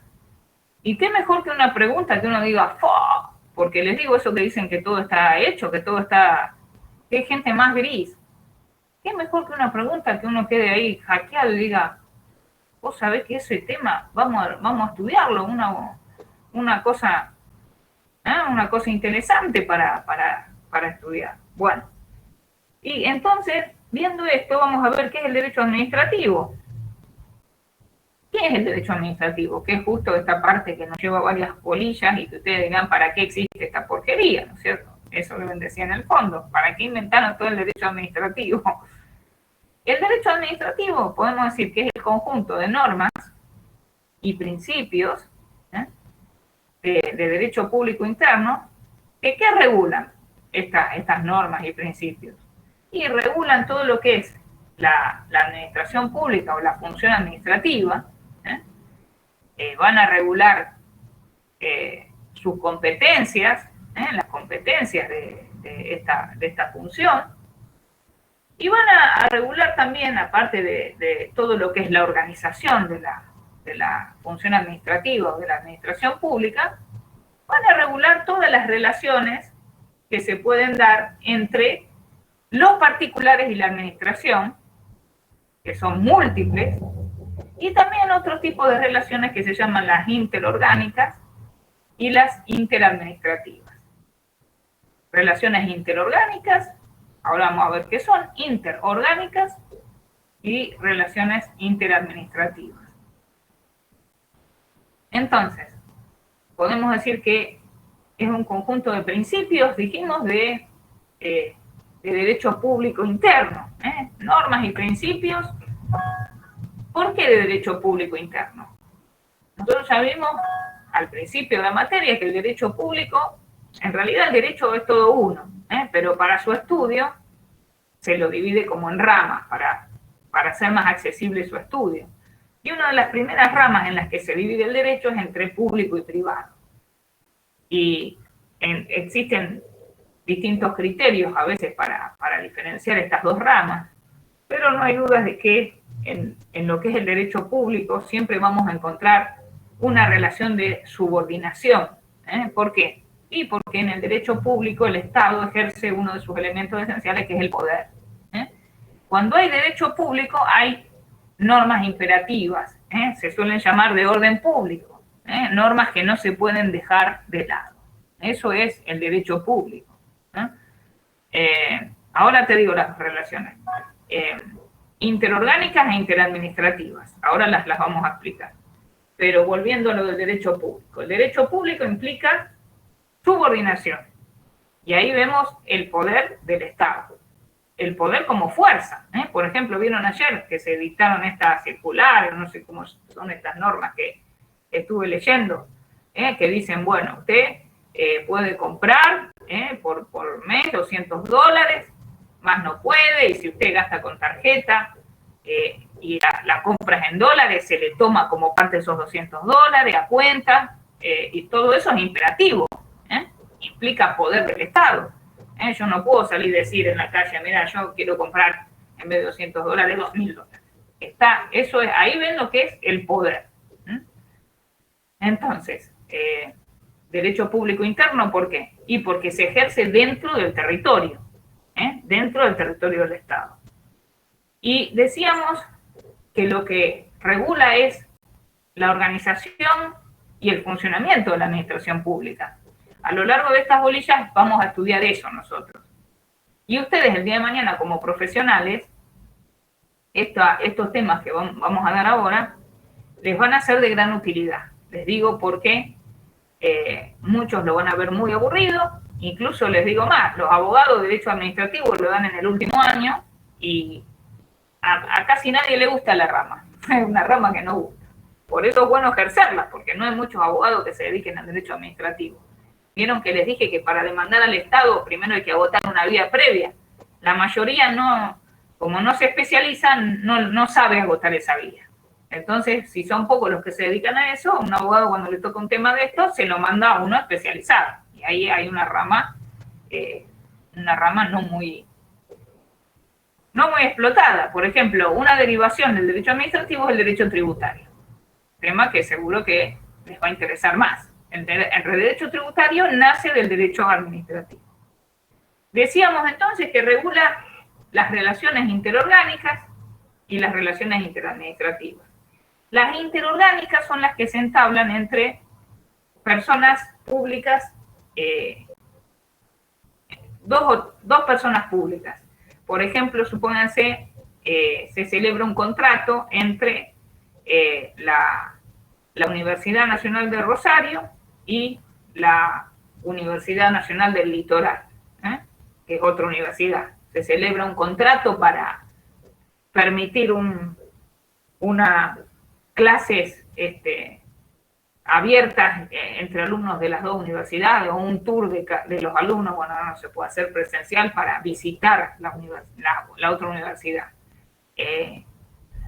Speaker 1: Y qué mejor que una pregunta que uno diga, ¡fua! Porque les digo eso que dicen que todo está hecho, que todo está, que hay gente más gris. Qué mejor que una pregunta que uno quede ahí hackeado y diga, vos sabés que ese tema, vamos a estudiarlo, una cosa interesante para estudiar. Bueno, y entonces, viendo esto, vamos a ver qué es el derecho administrativo. ¿Qué es el derecho administrativo? Que es justo esta parte que nos lleva varias bolillas y que ustedes digan, ¿para qué existe esta porquería? ¿No es cierto? Eso deben decir en el fondo. ¿Para qué inventaron todo el derecho administrativo? El derecho administrativo, podemos decir que es el conjunto de normas y principios de derecho público interno que regulan estas normas y principios. Y regulan todo lo que es la administración pública o la función administrativa. Van a regular sus competencias, las competencias de esta función, y van a regular también, aparte de todo lo que es la organización de la función administrativa o de la administración pública, van a regular todas las relaciones que se pueden dar entre los particulares y la administración, que son múltiples, y también otro tipo de relaciones que se llaman las interorgánicas y las interadministrativas. Relaciones interorgánicas, ahora vamos a ver qué son, interorgánicas y relaciones interadministrativas. Entonces, podemos decir que es un conjunto de principios, dijimos, de derecho público interno, normas y principios. ¿Por qué de derecho público interno? Nosotros ya vimos al principio de la materia que el derecho público, en realidad el derecho es todo uno, pero para su estudio se lo divide como en ramas para hacer más accesible su estudio. Y una de las primeras ramas en las que se divide el derecho es entre público y privado. Y existen distintos criterios a veces para diferenciar estas dos ramas, pero no hay dudas de que en lo que es el derecho público siempre vamos a encontrar una relación de subordinación. ¿Por qué? Y porque en el derecho público el Estado ejerce uno de sus elementos esenciales, que es el poder. Cuando hay derecho público hay normas imperativas, se suelen llamar de orden público, normas que no se pueden dejar de lado. Eso es el derecho público. Ahora te digo las relaciones interorgánicas e interadministrativas. Ahora las vamos a explicar. Pero volviendo a lo del derecho público. El derecho público implica subordinación. Y ahí vemos el poder del Estado. El poder como fuerza. Por ejemplo, vieron ayer que se dictaron estas circulares, no sé cómo son estas normas que estuve leyendo, que dicen, bueno, usted puede comprar por mes $200, más no puede, y si usted gasta con tarjeta y la compra es en dólares, se le toma como parte de esos $200 a cuenta, y todo eso es imperativo, implica poder del Estado. Yo no puedo salir y decir en la calle, mira, yo quiero comprar en vez de $200, $2.000. Eso es, ahí ven lo que es el poder. Entonces, derecho público interno, ¿por qué? Y porque se ejerce dentro del territorio, dentro del territorio del Estado. Y decíamos que lo que regula es la organización y el funcionamiento de la administración pública. A lo largo de estas bolillas vamos a estudiar eso nosotros. Y ustedes el día de mañana como profesionales, estos temas que vamos a dar ahora, les van a ser de gran utilidad. Les digo porque muchos lo van a ver muy aburrido, incluso les digo más, los abogados de derecho administrativo lo dan en el último año y a casi nadie le gusta la rama, es una rama que no gusta. Por eso es bueno ejercerla, porque no hay muchos abogados que se dediquen al derecho administrativo. Vieron que les dije que para demandar al Estado primero hay que agotar una vía previa. La mayoría no, como no se especializan, no sabe agotar esa vía. Entonces, si son pocos los que se dedican a eso, un abogado cuando le toca un tema de esto, se lo manda a uno especializado. Y ahí hay una rama no muy explotada. Por ejemplo, una derivación del derecho administrativo es el derecho tributario. Tema que seguro que les va a interesar más. El derecho tributario nace del derecho administrativo. Decíamos entonces que regula las relaciones interorgánicas y las relaciones interadministrativas. Las interorgánicas son las que se entablan entre personas públicas, dos personas públicas. Por ejemplo, supónganse, se celebra un contrato entre la Universidad Nacional de Rosario y la Universidad Nacional del Litoral, que es otra universidad. Se celebra un contrato para permitir unas clases abiertas entre alumnos de las dos universidades, o un tour de los alumnos, bueno, no se puede hacer presencial, para visitar la otra universidad.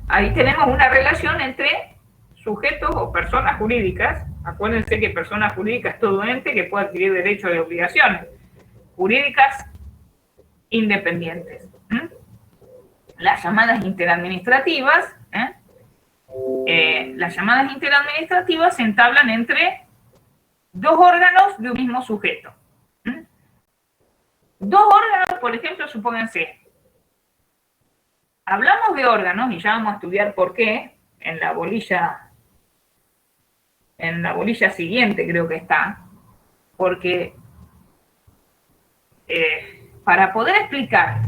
Speaker 1: Ahí tenemos una relación entre sujetos o personas jurídicas. Acuérdense que personas jurídicas es todo ente que puede adquirir derechos y obligaciones jurídicas independientes. Las llamadas interadministrativas, se entablan entre dos órganos de un mismo sujeto. Dos órganos, por ejemplo, supónganse, hablamos de órganos, y ya vamos a estudiar por qué, en la bolilla siguiente creo que está, porque para poder explicar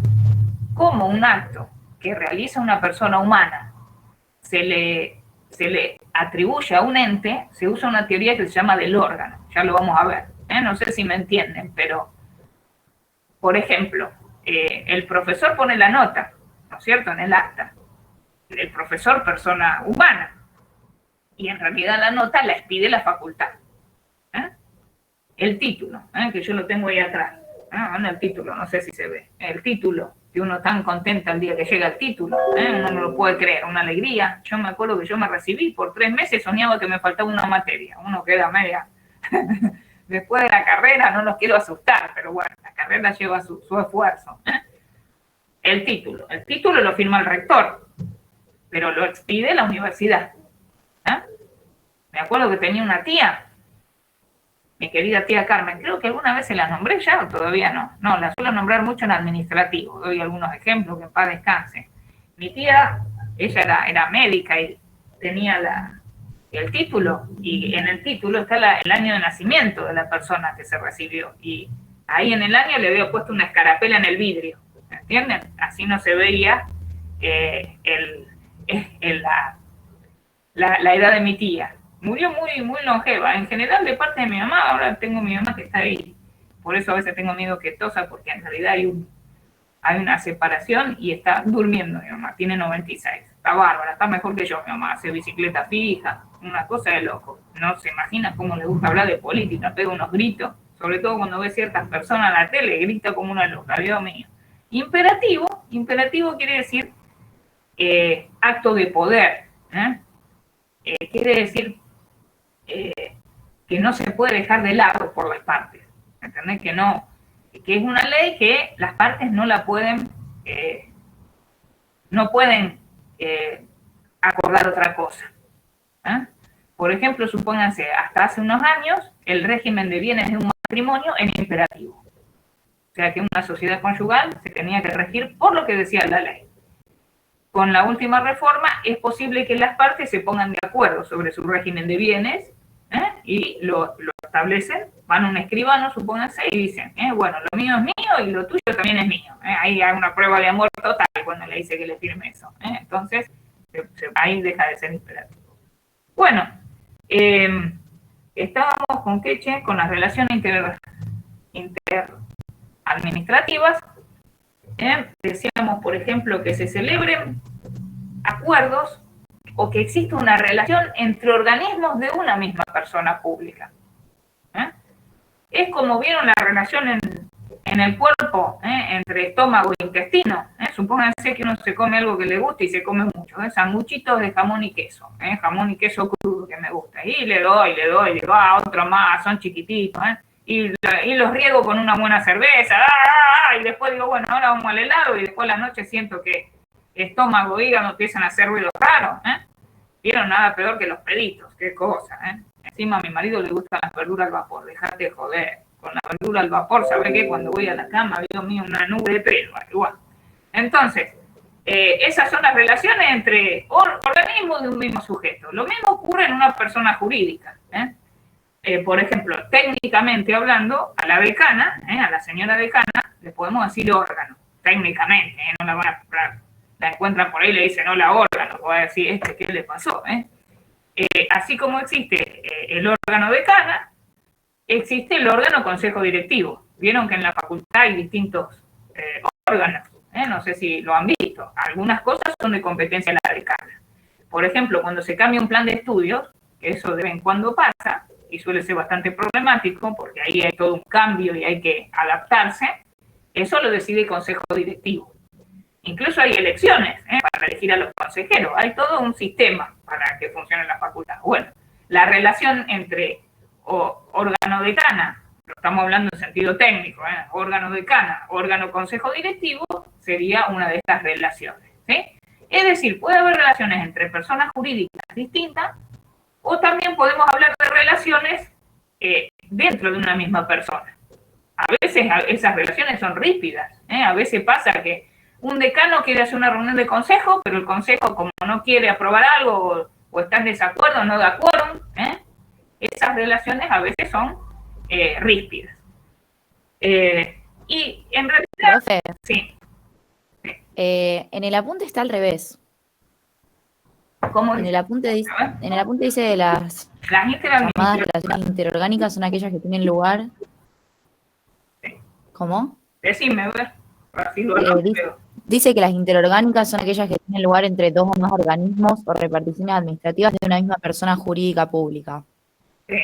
Speaker 1: cómo un acto que realiza una persona humana se le atribuye a un ente, se usa una teoría que se llama del órgano. Ya lo vamos a ver. No sé si me entienden, pero, por ejemplo, el profesor pone la nota, ¿no es cierto?, en el acta. El profesor, persona humana. Y en realidad la nota la expide la facultad. El título, que yo lo tengo ahí atrás. El título, no sé si se ve. El título, que uno tan contenta el día que llega el título, uno no lo puede creer, una alegría. Yo me acuerdo que yo me recibí, por 3 meses soñaba que me faltaba una materia. Uno queda media. Después de la carrera, no los quiero asustar, pero bueno, la carrera lleva su esfuerzo. El título lo firma el rector, pero lo expide la universidad. Me acuerdo que tenía una tía, mi querida tía Carmen, creo que alguna vez se la nombré ya o todavía no. No, la suelo nombrar mucho en administrativo, doy algunos ejemplos que en paz descanse. Mi tía, ella era médica y tenía el título, y en el título está el año de nacimiento de la persona que se recibió, y ahí en el año le había puesto una escarapela en el vidrio, ¿entienden? Así no se veía la edad de mi tía. Murió muy, muy longeva, en general de parte de mi mamá. Ahora tengo mi mamá que está ahí, por eso a veces tengo miedo que tosa, porque en realidad hay una separación y está durmiendo mi mamá, tiene 96, está bárbara, está mejor que yo mi mamá, hace bicicleta fija, una cosa de loco. No se imagina cómo le gusta hablar de política, pega unos gritos, sobre todo cuando ve ciertas personas en la tele, grita como una loca, Dios mío. Imperativo quiere decir acto de poder, quiere decir que no se puede dejar de lado por las partes, ¿entendés? Que es una ley que las partes no la pueden, acordar otra cosa. Por ejemplo, supónganse, hasta hace unos años, el régimen de bienes de un matrimonio era imperativo. O sea que una sociedad conyugal se tenía que regir por lo que decía la ley. Con la última reforma es posible que las partes se pongan de acuerdo sobre su régimen de bienes, y lo establecen, van a un escribano, supónganse, y dicen, bueno, lo mío es mío y lo tuyo también es mío. Ahí hay una prueba de amor total cuando le dice que le firme eso. Entonces, ahí deja de ser imperativo. Bueno, estábamos con Queche, con las relaciones interadministrativas. Decíamos, por ejemplo, que se celebren acuerdos o que exista una relación entre organismos de una misma persona pública. Es como vieron la relación en el cuerpo, entre estómago e intestino. Supónganse que uno se come algo que le gusta y se come mucho, sanguchitos de jamón y queso crudo que me gusta, y le doy, digo, otro más, son chiquititos, y los riego con una buena cerveza, y después digo, bueno, ahora vamos al helado, y después a la noche siento que estómago, hígado empiezan a hacer ruidos raros, Vieron, nada peor que los peditos, qué cosa, Encima a mi marido le gustan las verduras al vapor, dejate de joder. Con la verdura al vapor, ¿sabes qué? Cuando voy a la cama, veo mío una nube de pelo, igual. Entonces, esas son las relaciones entre organismos de un mismo sujeto. Lo mismo ocurre en una persona jurídica. Por ejemplo, técnicamente hablando, a la decana, a la señora decana, le podemos decir órgano, técnicamente, no la van a comprar. La encuentran por ahí y le dicen, hola, órgano, voy a decir, ¿qué le pasó? Así como existe el órgano decana, existe el órgano consejo directivo. Vieron que en la facultad hay distintos órganos, no sé si lo han visto. Algunas cosas son de competencia de la decana. Por ejemplo, cuando se cambia un plan de estudios, que eso de vez en cuando pasa, y suele ser bastante problemático, porque ahí hay todo un cambio y hay que adaptarse, eso lo decide el consejo directivo. Incluso hay elecciones para elegir a los consejeros. Hay todo un sistema para que funcione la facultad. Bueno, la relación entre órgano decana, lo estamos hablando en sentido técnico, órgano decana, órgano consejo directivo, sería una de estas relaciones, ¿sí? Es decir, puede haber relaciones entre personas jurídicas distintas, o también podemos hablar de relaciones dentro de una misma persona. A veces esas relaciones son ríspidas, a veces pasa que un decano quiere hacer una reunión de consejo, pero el consejo, como no quiere aprobar algo, o está en desacuerdo, no da quórum, esas relaciones a veces son ríspidas. Y en realidad...
Speaker 5: Profe,
Speaker 1: Sí.
Speaker 5: en el apunte está al revés.
Speaker 1: ¿Cómo
Speaker 5: En
Speaker 1: dice?
Speaker 5: el apunte dice de las
Speaker 1: Las
Speaker 5: llamadas
Speaker 1: interadministrativas.
Speaker 5: relaciones interorgánicas son aquellas que tienen lugar. ¿Cómo?
Speaker 1: Decime, a ver, así lo anoteo.
Speaker 5: Dice que las interorgánicas son aquellas que tienen lugar entre dos o más organismos o reparticiones administrativas de una misma persona jurídica pública.
Speaker 1: Sí.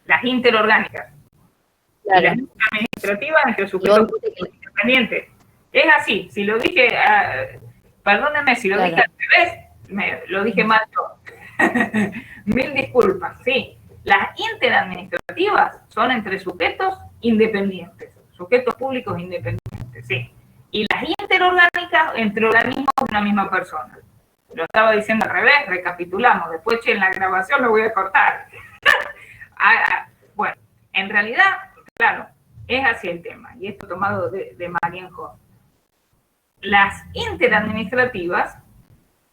Speaker 1: Las interorgánicas.
Speaker 5: Claro.
Speaker 1: Y las administrativas entre sujetos independientes. Es así, si lo dije, perdónenme si lo dije al revés, lo dije mal yo. Mil disculpas, sí. Las interadministrativas son entre sujetos independientes, sujetos públicos independientes, sí. Y las interorgánicas entre organismos de una misma persona. Lo estaba diciendo al revés, recapitulamos. Después, en la grabación lo voy a cortar. Bueno, en realidad, claro, es así el tema. Y esto tomado de Marienhoff. Las interadministrativas,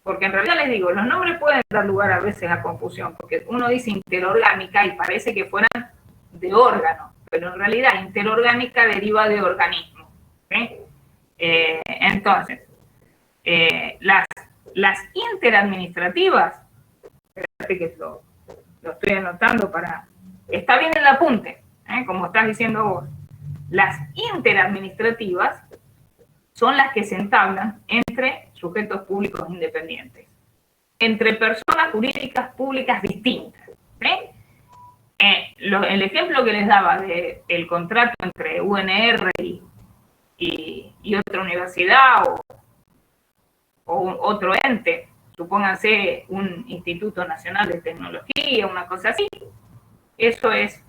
Speaker 1: porque en realidad les digo, los nombres pueden dar lugar a veces a confusión, porque uno dice interorgánica y parece que fueran de órgano, pero en realidad interorgánica deriva de organismo. ¿Sí? Entonces, las interadministrativas, espérate que lo estoy anotando para... Está bien el apunte, como estás diciendo vos. Las interadministrativas son las que se entablan entre sujetos públicos independientes, entre personas jurídicas públicas distintas. ¿Sí? El ejemplo que les daba del contrato entre UNR y otra universidad o otro ente, supónganse un Instituto Nacional de Tecnología, una cosa así, eso es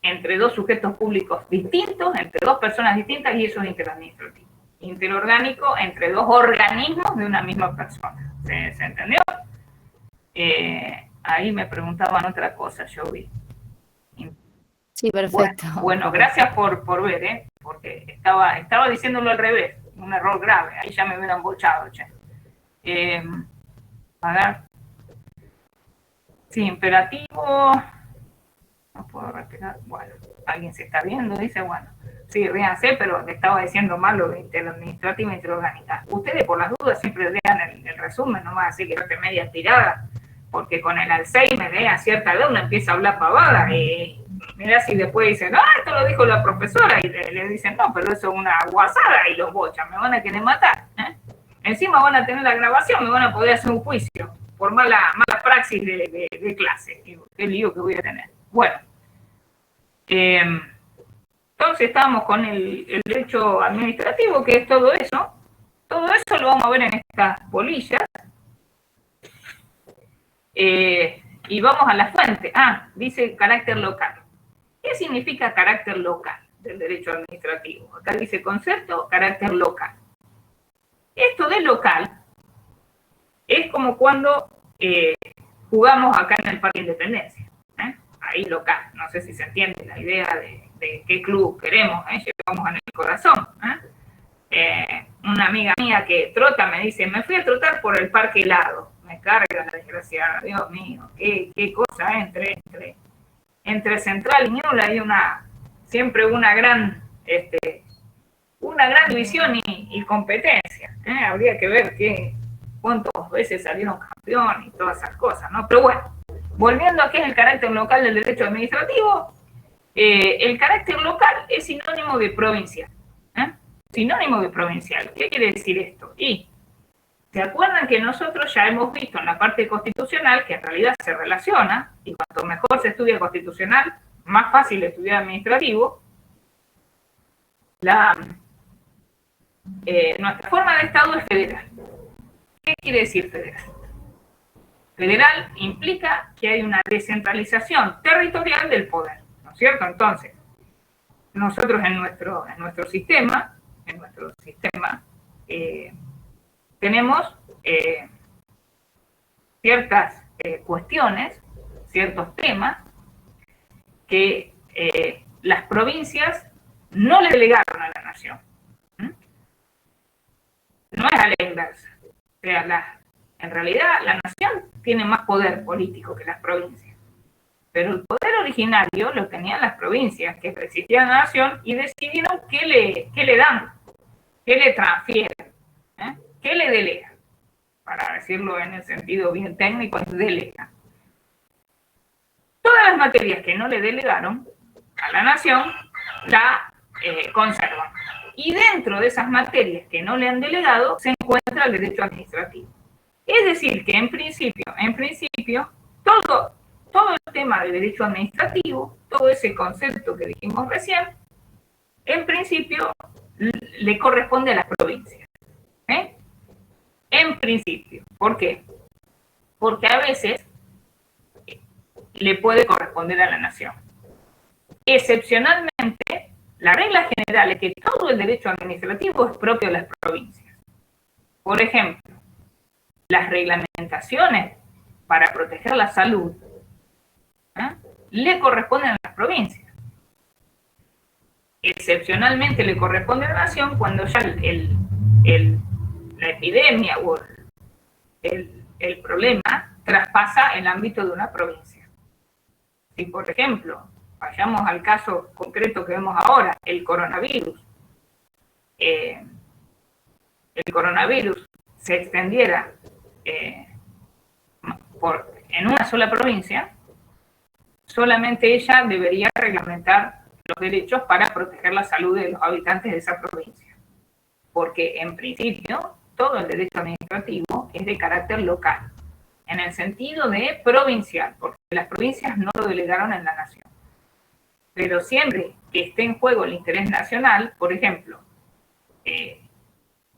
Speaker 1: entre dos sujetos públicos distintos, entre dos personas distintas, y eso es interadministrativo. Interorgánico entre dos organismos de una misma persona. ¿Se entendió? Ahí me preguntaban otra cosa, yo vi.
Speaker 5: Sí, perfecto.
Speaker 1: Bueno, gracias por ver, porque estaba diciéndolo al revés, un error grave, ahí ya me hubieran bochado, che. A ver. Sí, imperativo. No puedo respirar. Bueno, alguien se está viendo, dice, bueno. Sí, ríanse, pero le estaba diciendo mal lo de interadministrativa e interorgánica. Ustedes, por las dudas, siempre lean el resumen, no más así que esté media tirada, porque con el Alzheimer, a cierta edad uno empieza a hablar pavada, y mirá si después dicen, no, esto lo dijo la profesora, y le dicen, no, pero eso es una guasada, y los bochan, me van a querer matar. Encima van a tener la grabación, me van a poder hacer un juicio por mala praxis de clase. Qué lío que voy a tener. Bueno, Entonces estábamos con el derecho administrativo, que es todo eso. Todo eso lo vamos a ver en estas polillas. Y vamos a la fuente. Dice carácter local. ¿Qué significa carácter local del derecho administrativo? Acá dice concepto, carácter local. Esto de local es como cuando jugamos acá en el Parque Independencia. Ahí local. No sé si se entiende la idea de qué club queremos. Llevamos en el corazón. Una amiga mía que trota me dice, me fui a trotar por el Parque Helado. Me carga la desgraciada. Dios mío, qué cosa entre Central y Ñuble hay siempre una gran división y competencia. Habría que ver cuántas veces salieron campeones y todas esas cosas, ¿no? Pero bueno, volviendo a qué es el carácter local del derecho administrativo, el carácter local es sinónimo de provincial. Sinónimo de provincial. ¿Qué quiere decir esto? Y ¿se acuerdan que nosotros ya hemos visto en la parte constitucional que en realidad se relaciona, y cuanto mejor se estudia constitucional, más fácil estudiar administrativo? Nuestra forma de Estado es federal. ¿Qué quiere decir federal? Federal implica que hay una descentralización territorial del poder, ¿no es cierto? Entonces, nosotros en nuestro sistema tenemos ciertas cuestiones, ciertos temas que las provincias no le delegaron a la nación. No es a la inversa. O sea, en realidad la nación tiene más poder político que las provincias. Pero el poder originario lo tenían las provincias, que resistían a la nación y decidieron qué le dan, qué le transfieren, qué le delegan. Para decirlo en el sentido bien técnico, es delegan. Todas las materias que no le delegaron a la nación, la conservan. Y dentro de esas materias que no le han delegado, se encuentra el derecho administrativo. Es decir, que en principio, todo el tema del derecho administrativo, todo ese concepto que dijimos recién, en principio le corresponde a las provincias. En principio. ¿Por qué? Porque a veces le puede corresponder a la nación. Excepcionalmente, la regla general es que todo el derecho administrativo es propio de las provincias. Por ejemplo, las reglamentaciones para proteger la salud le corresponden a las provincias. Excepcionalmente le corresponde a la nación cuando ya la epidemia o el problema traspasa el ámbito de una provincia. Si, por ejemplo, vayamos al caso concreto que vemos ahora, el coronavirus. El coronavirus se extendiera en una sola provincia, solamente ella debería reglamentar los derechos para proteger la salud de los habitantes de esa provincia. Porque, en principio, todo el derecho administrativo es de carácter local, en el sentido de provincial, porque las provincias no lo delegaron en la nación. Pero siempre que esté en juego el interés nacional, por ejemplo,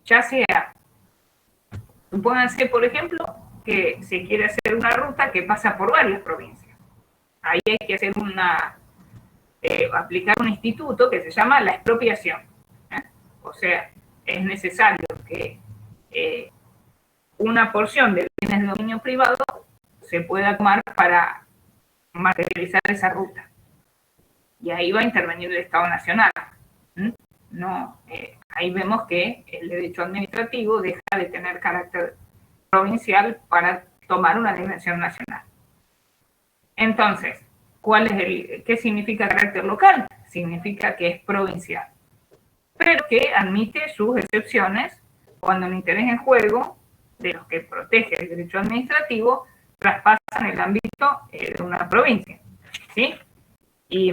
Speaker 1: ya sea, supónganse, por ejemplo, que se quiere hacer una ruta que pasa por varias provincias. Ahí hay que hacer aplicar un instituto que se llama la expropiación. O sea, es necesario que una porción de bienes de dominio privado se pueda tomar para materializar esa ruta. Y ahí va a intervenir el Estado Nacional. Ahí vemos que el derecho administrativo deja de tener carácter provincial para tomar una dimensión nacional. Entonces, ¿qué significa carácter local? Significa que es provincial, pero que admite sus excepciones cuando el interés en juego de los que protege el derecho administrativo traspasan el ámbito de una provincia. ¿Sí? ¿Y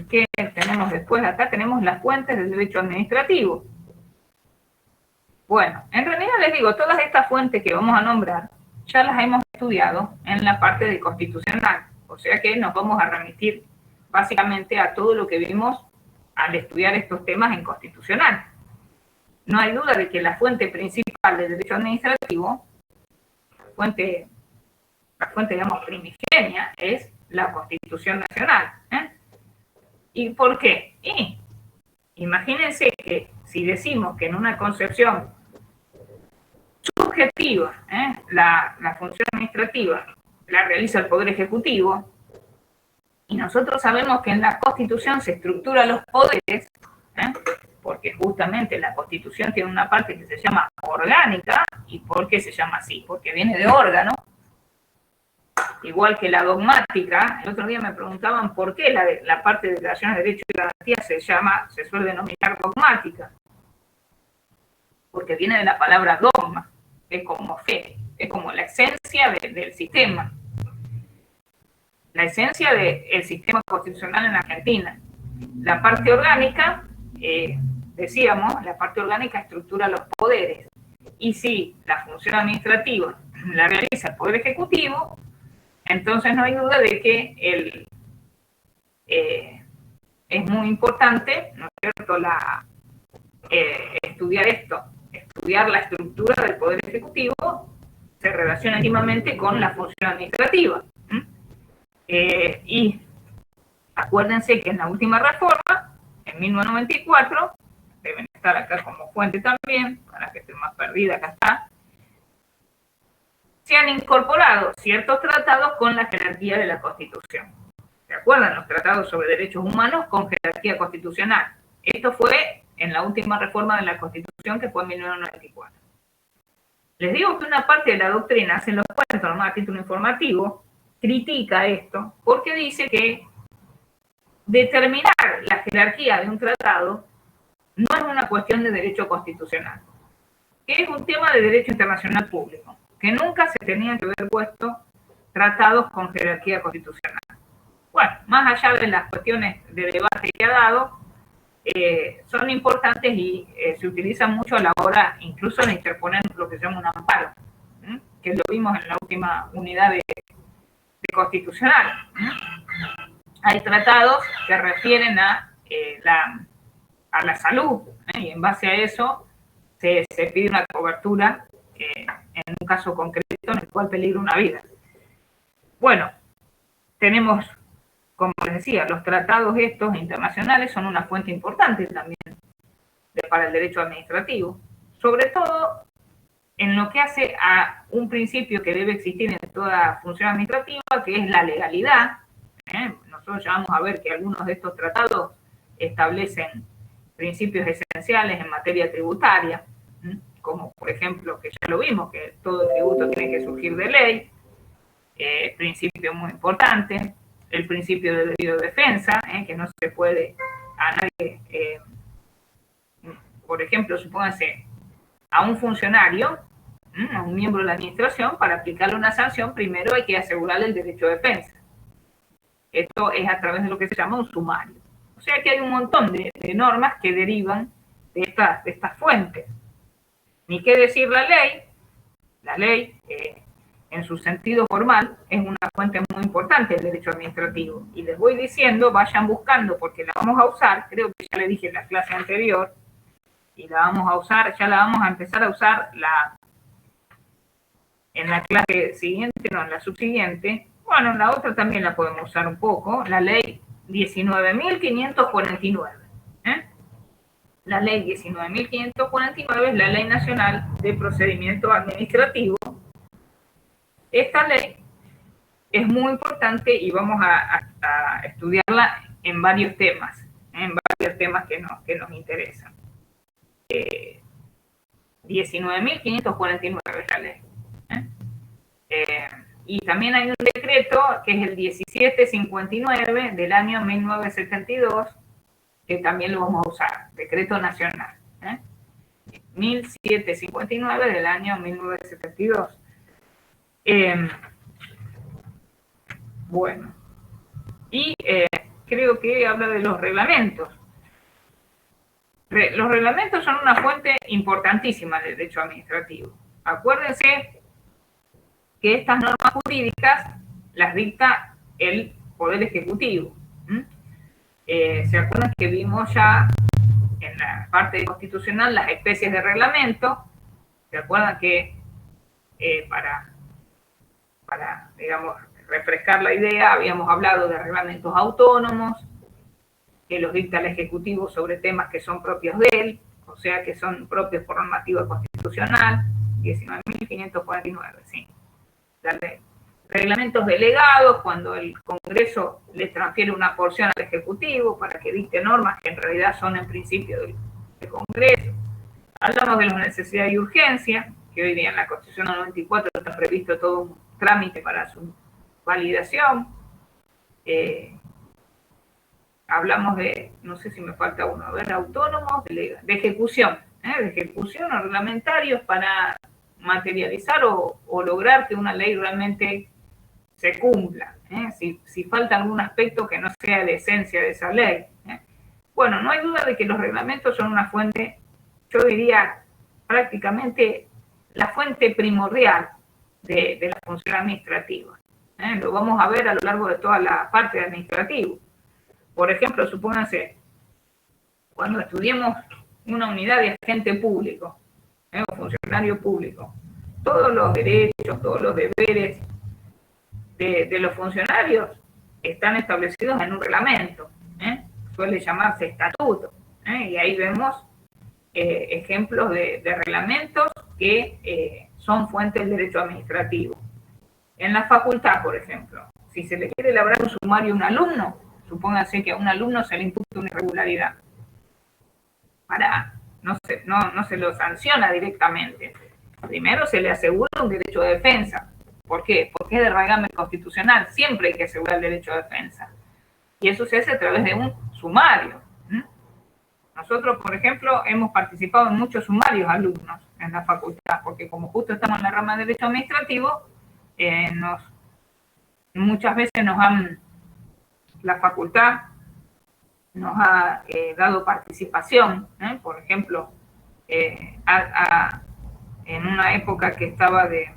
Speaker 1: qué tenemos después? Acá tenemos las fuentes del derecho administrativo. Bueno, en realidad les digo, todas estas fuentes que vamos a nombrar ya las hemos estudiado en la parte de constitucional, o sea que nos vamos a remitir básicamente a todo lo que vimos al estudiar estos temas en constitucional. No hay duda de que la fuente principal del derecho administrativo, la fuente, digamos, primigenia, es la Constitución Nacional. ¿Y por qué? Imagínense que si decimos que en una concepción subjetiva, la función administrativa la realiza el Poder Ejecutivo, y nosotros sabemos que en la Constitución se estructuran los poderes, porque justamente la Constitución tiene una parte que se llama orgánica. ¿Y por qué se llama así? Porque viene de órgano. Igual que la dogmática, el otro día me preguntaban por qué la parte de declaraciones de derechos y garantías se suele denominar dogmática. Porque viene de la palabra dogma, es como fe, es como la esencia del sistema. La esencia del sistema constitucional en Argentina. La parte orgánica, decíamos, la parte orgánica estructura los poderes. Y si la función administrativa la realiza el Poder Ejecutivo, entonces no hay duda de que es muy importante, ¿no es cierto?, estudiar esto, estudiar la estructura del Poder Ejecutivo, se relaciona íntimamente con la función administrativa. Y acuérdense que en la última reforma, en 1994, deben estar acá como fuente también, para que esté más perdida, acá está, se han incorporado ciertos tratados con la jerarquía de la Constitución. ¿Se acuerdan? Los tratados sobre derechos humanos con jerarquía constitucional. Esto fue en la última reforma de la Constitución, que fue en 1994. Les digo que una parte de la doctrina, se los cuento nomás a título informativo, critica esto, porque dice que determinar la jerarquía de un tratado no es una cuestión de derecho constitucional, que es un tema de derecho internacional público, que nunca se tenían que haber puesto tratados con jerarquía constitucional. Bueno, más allá de las cuestiones de debate que ha dado, son importantes y se utilizan mucho a la hora incluso de interponer lo que se llama un amparo, que lo vimos en la última unidad de constitucional. Hay tratados que refieren a la salud, y en base a eso se pide una cobertura en un caso concreto en el cual peligra una vida. Bueno, tenemos, como les decía, los tratados estos internacionales son una fuente importante también para el derecho administrativo, sobre todo en lo que hace a un principio que debe existir en toda función administrativa, que es la legalidad. Nosotros ya vamos a ver que algunos de estos tratados establecen principios esenciales en materia tributaria, como por ejemplo, que ya lo vimos, que todo tributo tiene que surgir de ley, principio muy importante, el principio de debido defensa, que no se puede a nadie, por ejemplo, supónganse, a un funcionario, a un miembro de la administración, para aplicarle una sanción, primero hay que asegurarle el derecho de defensa. Esto es a través de lo que se llama un sumario. O sea que hay un montón de normas que derivan de estas fuentes. Ni qué decir la ley. La ley, en su sentido formal, es una fuente muy importante del derecho administrativo. Y les voy diciendo, vayan buscando, porque la vamos a usar, creo que ya le dije en la clase anterior, y la vamos a usar, ya la vamos a empezar a usar en la clase siguiente, no, en la subsiguiente. Bueno, en la otra también la podemos usar un poco, la ley 19.549. La ley 19.549 es la Ley Nacional de Procedimiento Administrativo. Esta ley es muy importante y vamos a estudiarla en varios temas, que nos interesan. 19.549 es la ley. Y también hay un decreto que es el 1759 del año 1972, que también lo vamos a usar, decreto nacional. 1759 del año 1972. Bueno, y creo que habla de los reglamentos. Los reglamentos son una fuente importantísima del derecho administrativo. Acuérdense que estas normas jurídicas las dicta el Poder Ejecutivo. ¿Se acuerdan que vimos ya en la parte constitucional las especies de reglamento? ¿Se acuerdan que para, digamos, refrescar la idea, habíamos hablado de reglamentos autónomos, que los dicta el Ejecutivo sobre temas que son propios de él, o sea, que son propios por normativa constitucional, 19.549, sí, la ley. Reglamentos delegados, cuando el Congreso le transfiere una porción al Ejecutivo para que dicte normas que en realidad son en principio del Congreso. Hablamos de la necesidad y urgencia, que hoy día en la Constitución 94 está previsto todo un trámite para su validación. Hablamos de, no sé si me falta uno, a ver, autónomos, de ejecución, de ejecución o reglamentarios para materializar o lograr que una ley realmente se cumpla, si falta algún aspecto que no sea de esencia de esa ley. Bueno, no hay duda de que los reglamentos son una fuente, yo diría prácticamente la fuente primordial de la función administrativa. Lo vamos a ver a lo largo de toda la parte administrativa. Por ejemplo, supónganse, cuando estudiemos una unidad de agente público, o funcionario público, todos los derechos, todos los deberes de los funcionarios están establecidos en un reglamento, suele llamarse estatuto, y ahí vemos ejemplos de reglamentos que son fuentes del derecho administrativo. En la facultad, por ejemplo, si se le quiere elaborar un sumario a un alumno, supóngase que a un alumno se le imputa una irregularidad, no se lo sanciona directamente. Primero se le asegura un derecho de defensa. ¿Por qué? Porque es de reglamento constitucional, siempre hay que asegurar el derecho de defensa. Y eso se hace a través de un sumario. Nosotros, por ejemplo, hemos participado en muchos sumarios alumnos en la facultad, porque como justo estamos en la rama de derecho administrativo, muchas veces la facultad nos ha dado participación, por ejemplo, en una época que estaba de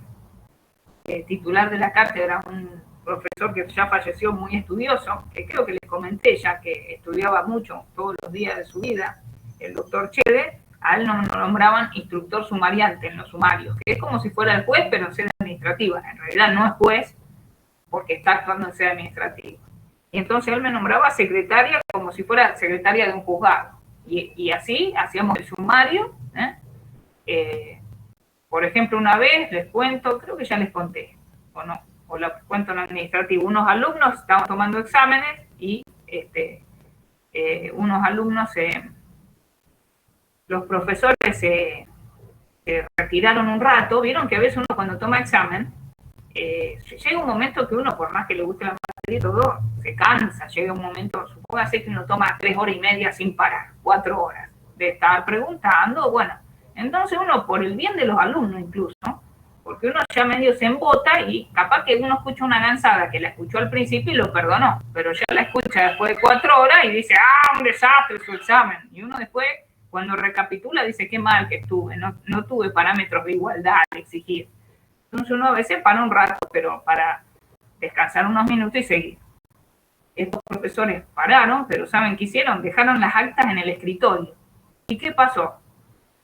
Speaker 1: titular de la cátedra, un profesor que ya falleció muy estudioso, que creo que les comenté ya que estudiaba mucho todos los días de su vida, el doctor Chede, a él nos nombraban instructor sumariante en los sumarios, que es como si fuera el juez, pero en sede administrativa. En realidad no es juez, porque está actuando en sede administrativa. Y entonces él me nombraba secretaria como si fuera secretaria de un juzgado. Y así hacíamos el sumario. Por ejemplo, una vez, les cuento, creo que ya les conté, o no, o lo cuento en administrativo, unos alumnos estaban tomando exámenes y unos alumnos, los profesores se retiraron un rato. Vieron que a veces uno cuando toma examen, llega un momento que uno, por más que le guste la materia y todo, se cansa. Llega un momento, supóngase que uno toma 3 horas y media sin parar, 4 horas de estar preguntando. Bueno, entonces uno, por el bien de los alumnos incluso, porque uno ya medio se embota y capaz que uno escucha una gansada que la escuchó al principio y lo perdonó, pero ya la escucha después de 4 horas y dice, un desastre su examen. Y uno después, cuando recapitula, dice, qué mal que estuve, no tuve parámetros de igualdad de exigir. Entonces uno a veces para un rato, pero para descansar unos minutos y seguir. Estos profesores pararon, pero ¿saben qué hicieron? Dejaron las actas en el escritorio. ¿Y qué pasó?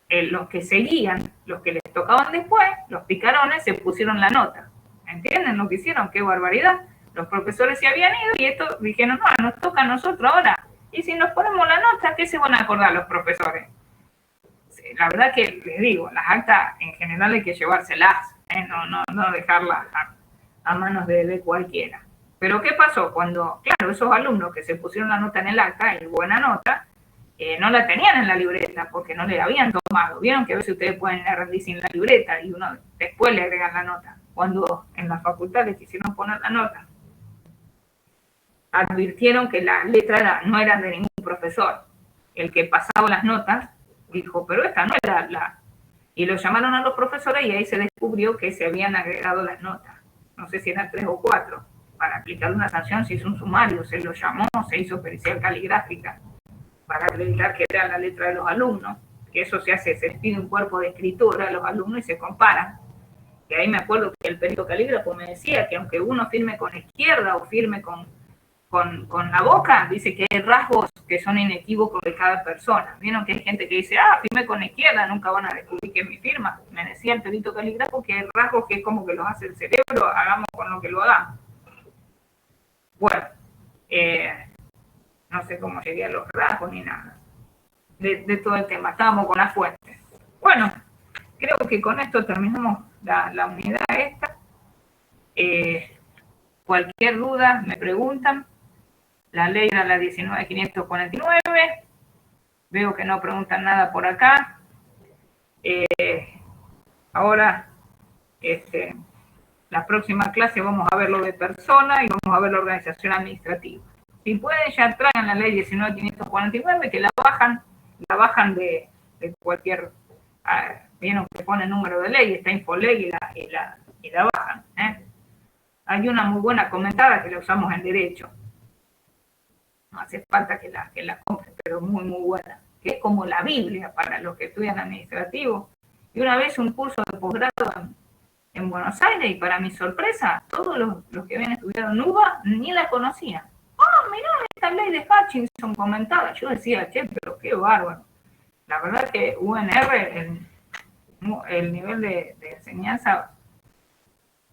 Speaker 1: Los que seguían, los que les tocaban después, los picarones, se pusieron la nota. ¿Entienden lo que hicieron? ¡Qué barbaridad! Los profesores se habían ido y estos dijeron, no, nos toca a nosotros ahora. Y si nos ponemos la nota, ¿qué se van a acordar los profesores? La verdad que les digo, las actas en general hay que llevárselas, no dejarlas a manos de cualquiera. Pero ¿qué pasó? Cuando, claro, esos alumnos que se pusieron la nota en el acta, y buena nota, no la tenían en la libreta porque no le habían tomado. Vieron que a veces ustedes pueden rendir sin la libreta y uno después le agregan la nota. Cuando en la facultad les quisieron poner la nota, advirtieron que las letras no eran de ningún profesor. El que pasaba las notas dijo, pero esta no era la... Y lo llamaron a los profesores y ahí se descubrió que se habían agregado las notas. No sé si eran 3 o 4. Para aplicar una sanción se hizo un sumario, se lo llamó, se hizo pericial caligráfica para acreditar que era la letra de los alumnos. Que eso se hace, se pide un cuerpo de escritura a los alumnos y se comparan. Que ahí me acuerdo que el perito calígrafo me decía que aunque uno firme con izquierda o firme con con la boca, dice que hay rasgos que son inequívocos de cada persona. Vieron que hay gente que dice, firmé con la izquierda, nunca van a descubrir que es mi firma. Me decía el perito calígrafo que hay rasgos que es como que los hace el cerebro, hagamos con lo que lo hagamos. Bueno, no sé cómo llegué a los rasgos ni nada de todo el tema. Estábamos con las fuentes. Bueno, creo que con esto terminamos la unidad esta. Cualquier duda me preguntan. La ley era la 19.549. Veo que no preguntan nada por acá. Ahora, la próxima clase vamos a ver lo de persona y vamos a ver la organización administrativa. Si pueden, ya traigan la ley 19.549, que la bajan de cualquier... vieron que pone número de ley, está Infoley y la bajan. Hay una muy buena comentada que la usamos en Derecho. No hace falta que la compren, pero muy, muy buena. Que es como la Biblia para los que estudian administrativo. Y una vez un curso de posgrado en Buenos Aires, y para mi sorpresa, todos los que habían estudiado en UBA ni la conocían. Mirá, esta ley de Hutchinson comentada. Yo decía, che, pero qué bárbaro. La verdad que UNR, el nivel de enseñanza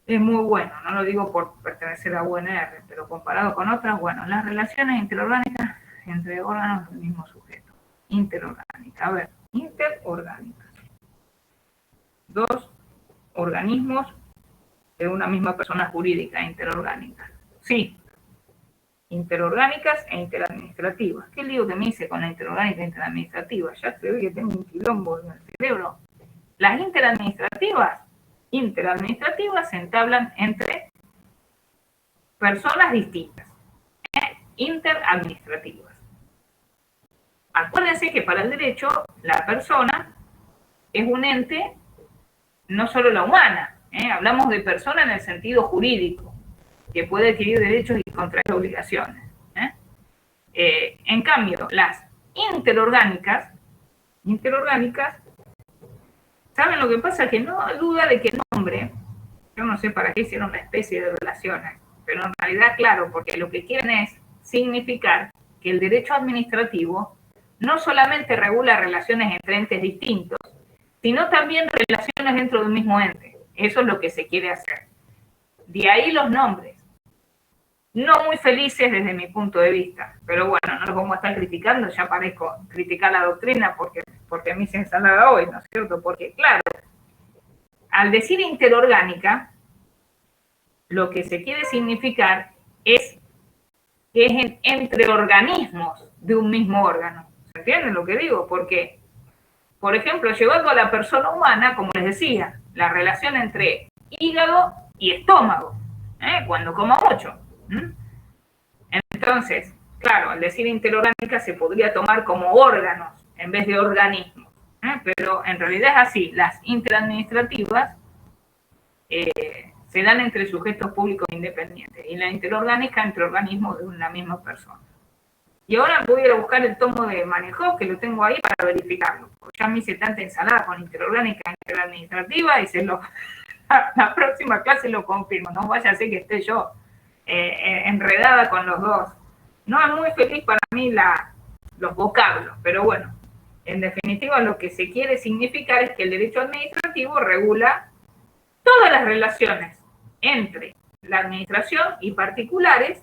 Speaker 1: es muy bueno. No lo digo por pertenecer a UNR, pero comparado con otras, bueno, las relaciones interorgánicas entre órganos del mismo sujeto. Interorgánica. A ver, interorgánicas. Dos organismos de una misma persona jurídica, interorgánicas. Sí. Interorgánicas e interadministrativas. ¿Qué lío que me hice con la interorgánica e interadministrativa? Ya se ve que tengo un quilombo en el cerebro. Las interadministrativas se entablan entre personas distintas. Interadministrativas. Acuérdense que para el derecho, la persona es un ente, no solo la humana. Hablamos de persona en el sentido jurídico, que puede adquirir derechos y contraer obligaciones. En cambio, las interorgánicas, ¿saben lo que pasa? Que no hay duda de que el nombre, yo no sé para qué hicieron la especie de relaciones, pero en realidad, claro, porque lo que quieren es significar que el derecho administrativo no solamente regula relaciones entre entes distintos, sino también relaciones dentro de un mismo ente. Eso es lo que se quiere hacer. De ahí los nombres. No muy felices desde mi punto de vista, pero bueno, no los vamos a estar criticando, ya parezco criticar la doctrina porque me hice ensalada hoy, ¿no es cierto? Porque claro, al decir interorgánica, lo que se quiere significar es que es entre organismos de un mismo órgano. ¿Se entiende lo que digo? Porque, por ejemplo, llevando a la persona humana, como les decía, la relación entre hígado y estómago, cuando coma mucho. Entonces, claro, al decir interorgánica se podría tomar como órganos en vez de organismos, pero en realidad es así. Las interadministrativas se dan entre sujetos públicos independientes y la interorgánica entre organismos de una misma persona. Y ahora voy a ir a buscar el tomo de Manejó, que lo tengo ahí para verificarlo. Ya me hice tanta ensalada con interorgánica e interadministrativa y la próxima clase lo confirmo. No vaya a ser que esté yo enredada con los dos. No es muy feliz para mí los vocablos, pero bueno, en definitiva lo que se quiere significar es que el derecho administrativo regula todas las relaciones entre la administración y particulares,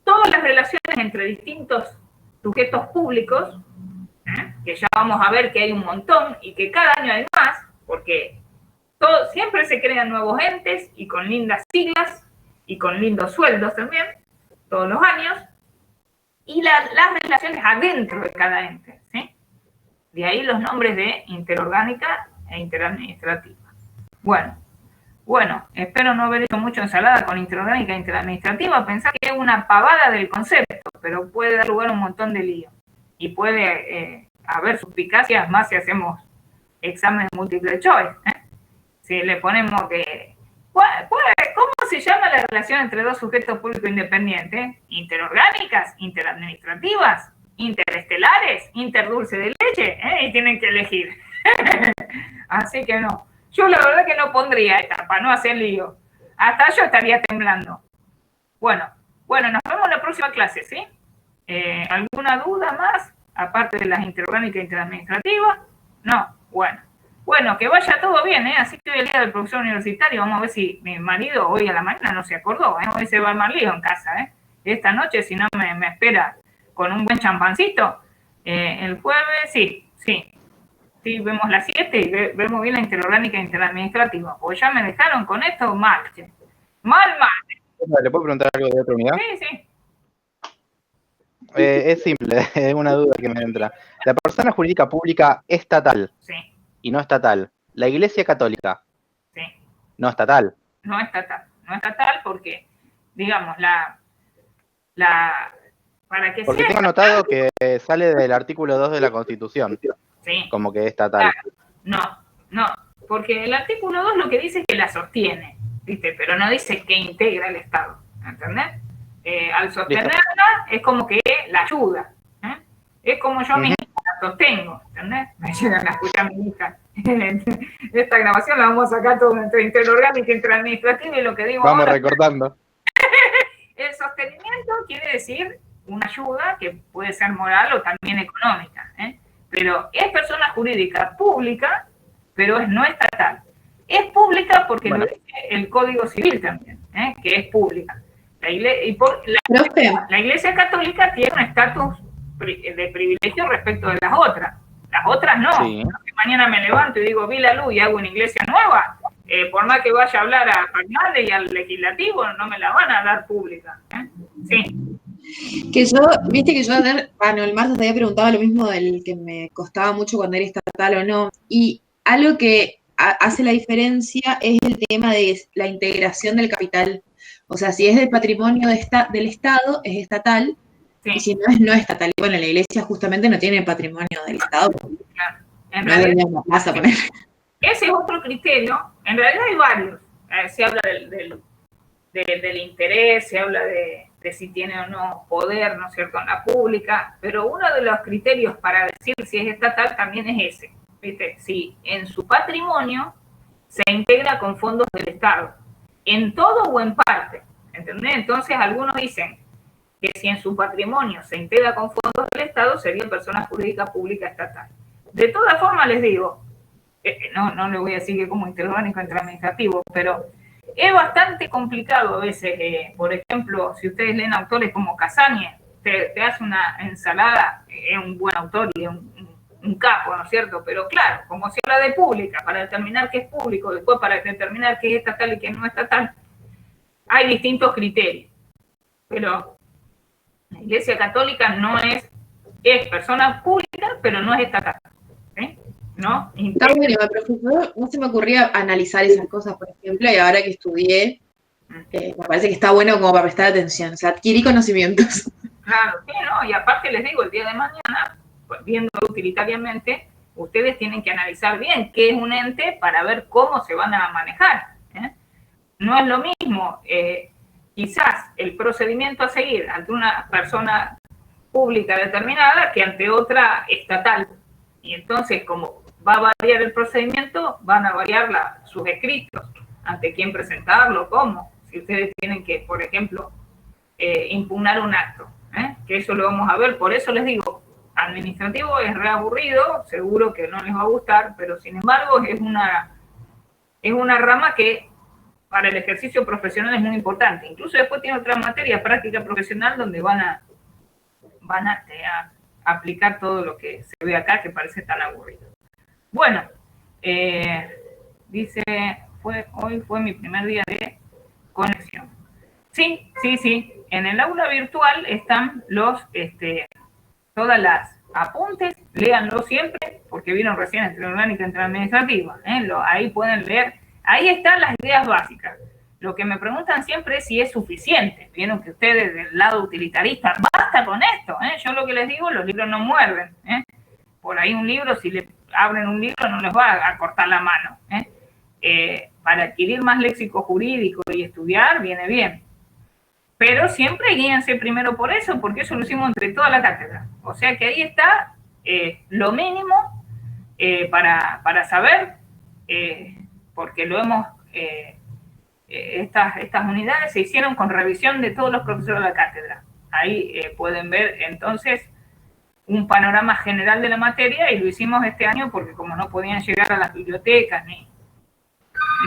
Speaker 1: todas las relaciones entre distintos sujetos públicos, que ya vamos a ver que hay un montón y que cada año hay más, porque siempre se crean nuevos entes y con lindas siglas y con lindos sueldos también, todos los años, y las relaciones adentro de cada ente, ¿sí? De ahí los nombres de interorgánica e interadministrativa. Bueno, espero no haber hecho mucho ensalada con interorgánica e interadministrativa, pensar que es una pavada del concepto, pero puede dar lugar a un montón de lío. Y puede haber suspicacias más si hacemos exámenes múltiple choice, Si le ponemos que... ¿Cómo se llama la relación entre dos sujetos públicos independientes? Interorgánicas, interadministrativas, interestelares, interdulce de leche, y tienen que elegir. Así que no. Yo la verdad que no pondría esta para no hacer lío. Hasta yo estaría temblando. Bueno, Bueno, nos vemos en la próxima clase, ¿sí? ¿Alguna duda más? Aparte de las interorgánicas interadministrativas. No, bueno. Bueno, que vaya todo bien, ¿eh? Así que hoy el día del profesor universitario, vamos a ver si mi marido hoy a la mañana no se acordó, ¿eh? Hoy se va a armar lío en casa, ¿eh? Esta noche, si no me espera con un buen champancito, el jueves, sí, vemos las 7 y vemos bien la interorgánica interadministrativa. O ya me dejaron con esto mal, che. Mal.
Speaker 6: ¿Le puedo preguntar algo de otra unidad?
Speaker 1: Sí.
Speaker 6: Es simple, es una duda que me entra. La persona jurídica pública estatal
Speaker 1: Sí,
Speaker 6: y no estatal. La Iglesia Católica,
Speaker 1: sí.
Speaker 6: no estatal.
Speaker 1: No estatal porque, digamos, para que
Speaker 6: Porque
Speaker 1: sea
Speaker 6: tengo notado que sale del artículo 2 de la Constitución,
Speaker 1: sí,
Speaker 6: como que es estatal.
Speaker 1: claro, no, porque el artículo 2 lo que dice es que la sostiene, ¿viste? Pero no dice que integra el Estado, ¿entendés? Al sostenerla es como que la ayuda, ¿eh? Es como yo misma la sostengo, ¿entendés? Me llegan a escuchar a mi hija. Esta grabación la vamos a sacar todo entre interorgánica, interadministrativa y lo que digo
Speaker 6: Vamos
Speaker 1: ahora.
Speaker 6: recortando.
Speaker 1: El sostenimiento quiere decir una ayuda que puede ser moral o también económica, ¿eh? Pero es persona jurídica pública, pero no estatal. Es pública porque lo dice el Código Civil también, ¿eh? Que es pública. La Iglesia Católica tiene un estatus de privilegio respecto de las otras. Las otras no.
Speaker 6: Sí.
Speaker 1: Mañana me levanto y digo, vi la luz y hago una iglesia nueva. Por más que vaya a hablar a Fernández y al legislativo, no me la van a dar pública, ¿eh? Sí.
Speaker 3: Viste que yo el martes te había preguntado lo mismo del que me costaba mucho cuando era estatal o no, y algo que hace la diferencia es el tema de la integración del capital. O sea, si es del patrimonio del Estado, es estatal,
Speaker 1: Sí.
Speaker 3: Y si no es no estatal. Bueno, la iglesia justamente no tiene patrimonio del Estado.
Speaker 1: Claro. En
Speaker 3: No es
Speaker 1: realidad,
Speaker 3: una plaza, poner.
Speaker 1: ese es otro criterio. En realidad hay varios. Se habla del interés, se habla de si tiene o no poder, ¿no es cierto?, en la pública, pero uno de los criterios para decir si es estatal también es ese, ¿viste? Si en su patrimonio se integra con fondos del Estado, en todo o en parte, ¿entendés? Entonces algunos dicen que si en su patrimonio se integra con fondos del Estado, sería persona jurídica pública estatal. De todas formas les digo, no le voy a decir que como interorgánico interadministrativo, pero es bastante complicado a veces, por ejemplo, si ustedes leen autores como Casañe, te hace una ensalada, es un buen autor y es un capo, ¿no es cierto? Pero claro, como se habla de pública, para determinar qué es público, después para determinar qué es estatal y qué no es estatal, hay distintos criterios. Pero la Iglesia Católica no es persona pública, pero no es estatal, ¿sí? ¿No?
Speaker 3: Está bueno, profesor, no se me ocurría analizar esas cosas, por ejemplo, y ahora que estudié, me parece que está bueno como para prestar atención, o sea, adquirí conocimientos.
Speaker 1: Claro, sí, ¿no? Y aparte les digo, el día de mañana, pues, viéndolo utilitariamente, ustedes tienen que analizar bien qué es un ente para ver cómo se van a manejar, ¿eh? No es lo mismo, quizás el procedimiento a seguir ante una persona pública determinada que ante otra estatal. Y entonces, como va a variar el procedimiento, van a variar sus escritos, ante quién presentarlo, cómo. Si ustedes tienen que, por ejemplo, impugnar un acto, que eso lo vamos a ver. Por eso les digo, administrativo es reaburrido, seguro que no les va a gustar, pero sin embargo es una rama que para el ejercicio profesional es muy importante. Incluso después tiene otra materia, práctica profesional, donde van a aplicar todo lo que se ve acá, que parece tan aburrido. Bueno, dice, hoy fue mi primer día de conexión. Sí, en el aula virtual están todas las apuntes, léanlo siempre, porque vieron recién interorgánica interadministrativa, ahí pueden leer, ahí están las ideas básicas. Lo que me preguntan siempre es si es suficiente. Vieron que ustedes del lado utilitarista, basta con esto, yo lo que les digo, los libros no muerden, por ahí un libro, si le abren un libro no les va a cortar la mano, para adquirir más léxico jurídico y estudiar, viene bien. Pero siempre guíense primero por eso, porque eso lo hicimos entre toda la cátedra. O sea que ahí está lo mínimo para saber, porque lo hemos estas unidades se hicieron con revisión de todos los profesores de la cátedra. Ahí pueden ver entonces un panorama general de la materia, y lo hicimos este año porque como no podían llegar a las bibliotecas ni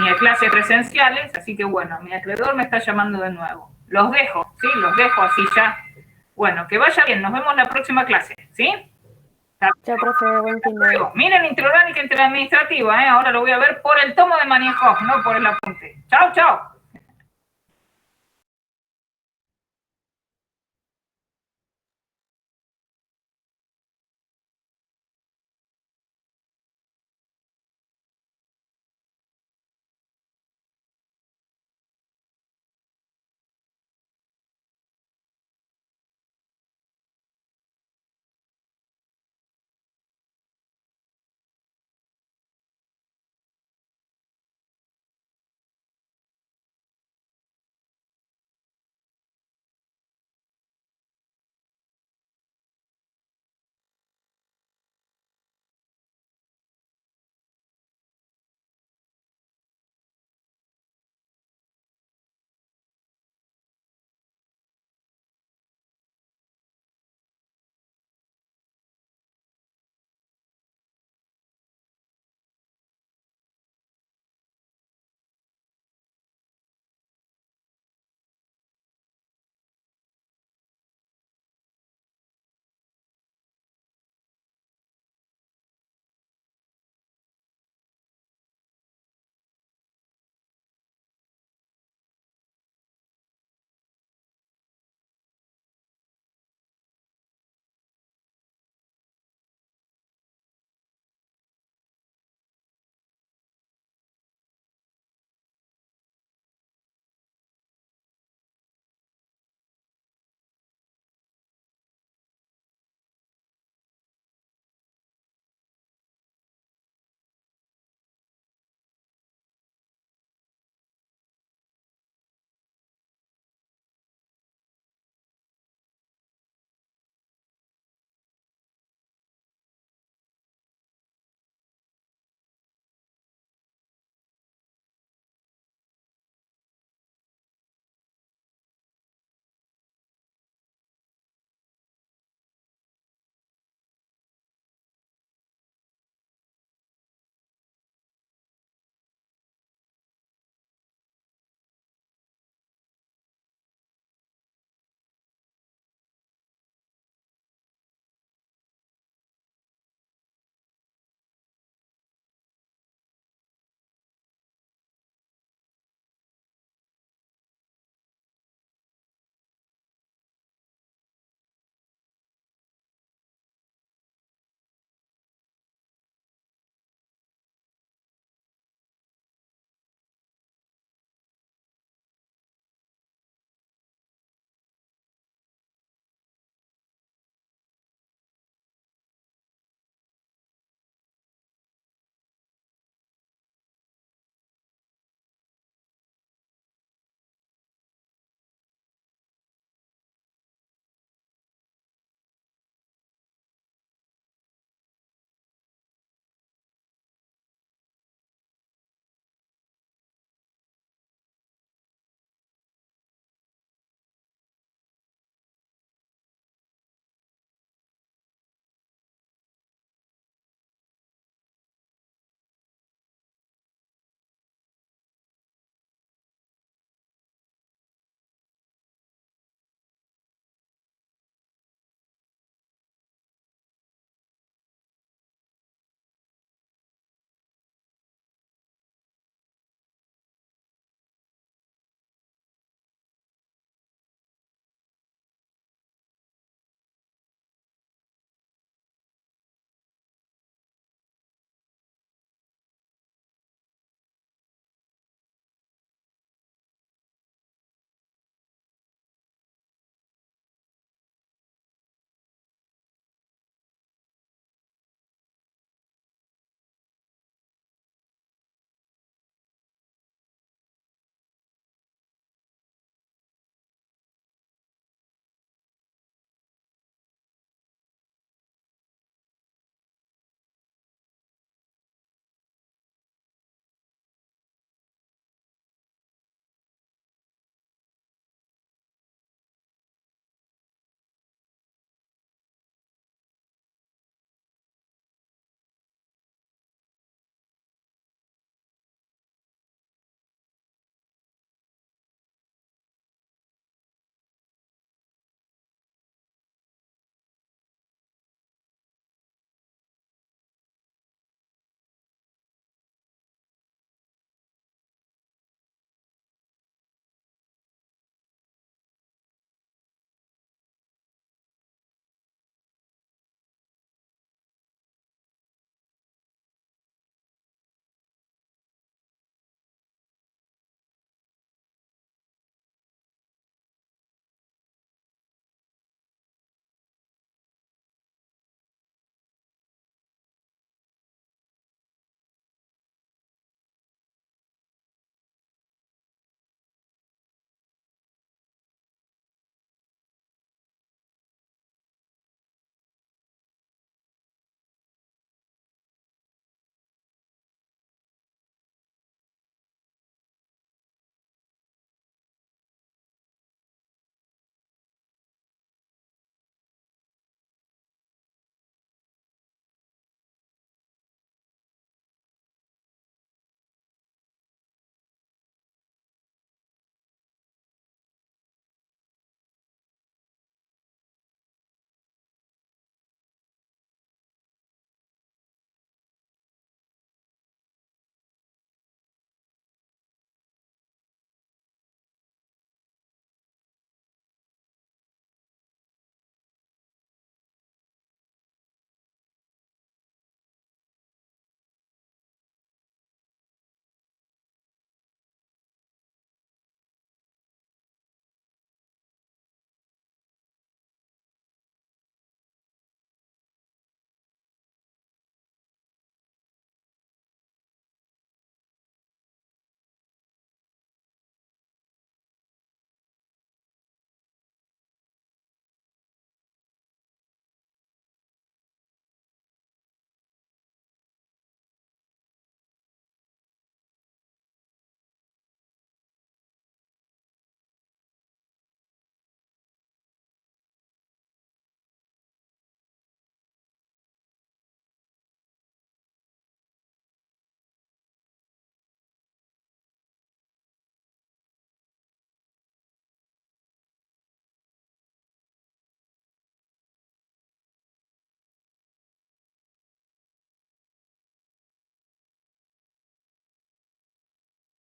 Speaker 1: a clases presenciales, así que bueno, mi acreedor me está llamando de nuevo. Los dejo, ¿sí? Los dejo así ya. Bueno, que vaya bien, nos vemos en la próxima clase, ¿sí?
Speaker 4: Chao, profe, buen fin de semana.
Speaker 1: Miren Intraorgánica Interadministrativa, ahora lo voy a ver por el tomo de Manienhoff, no por el apunte. Chao, chao.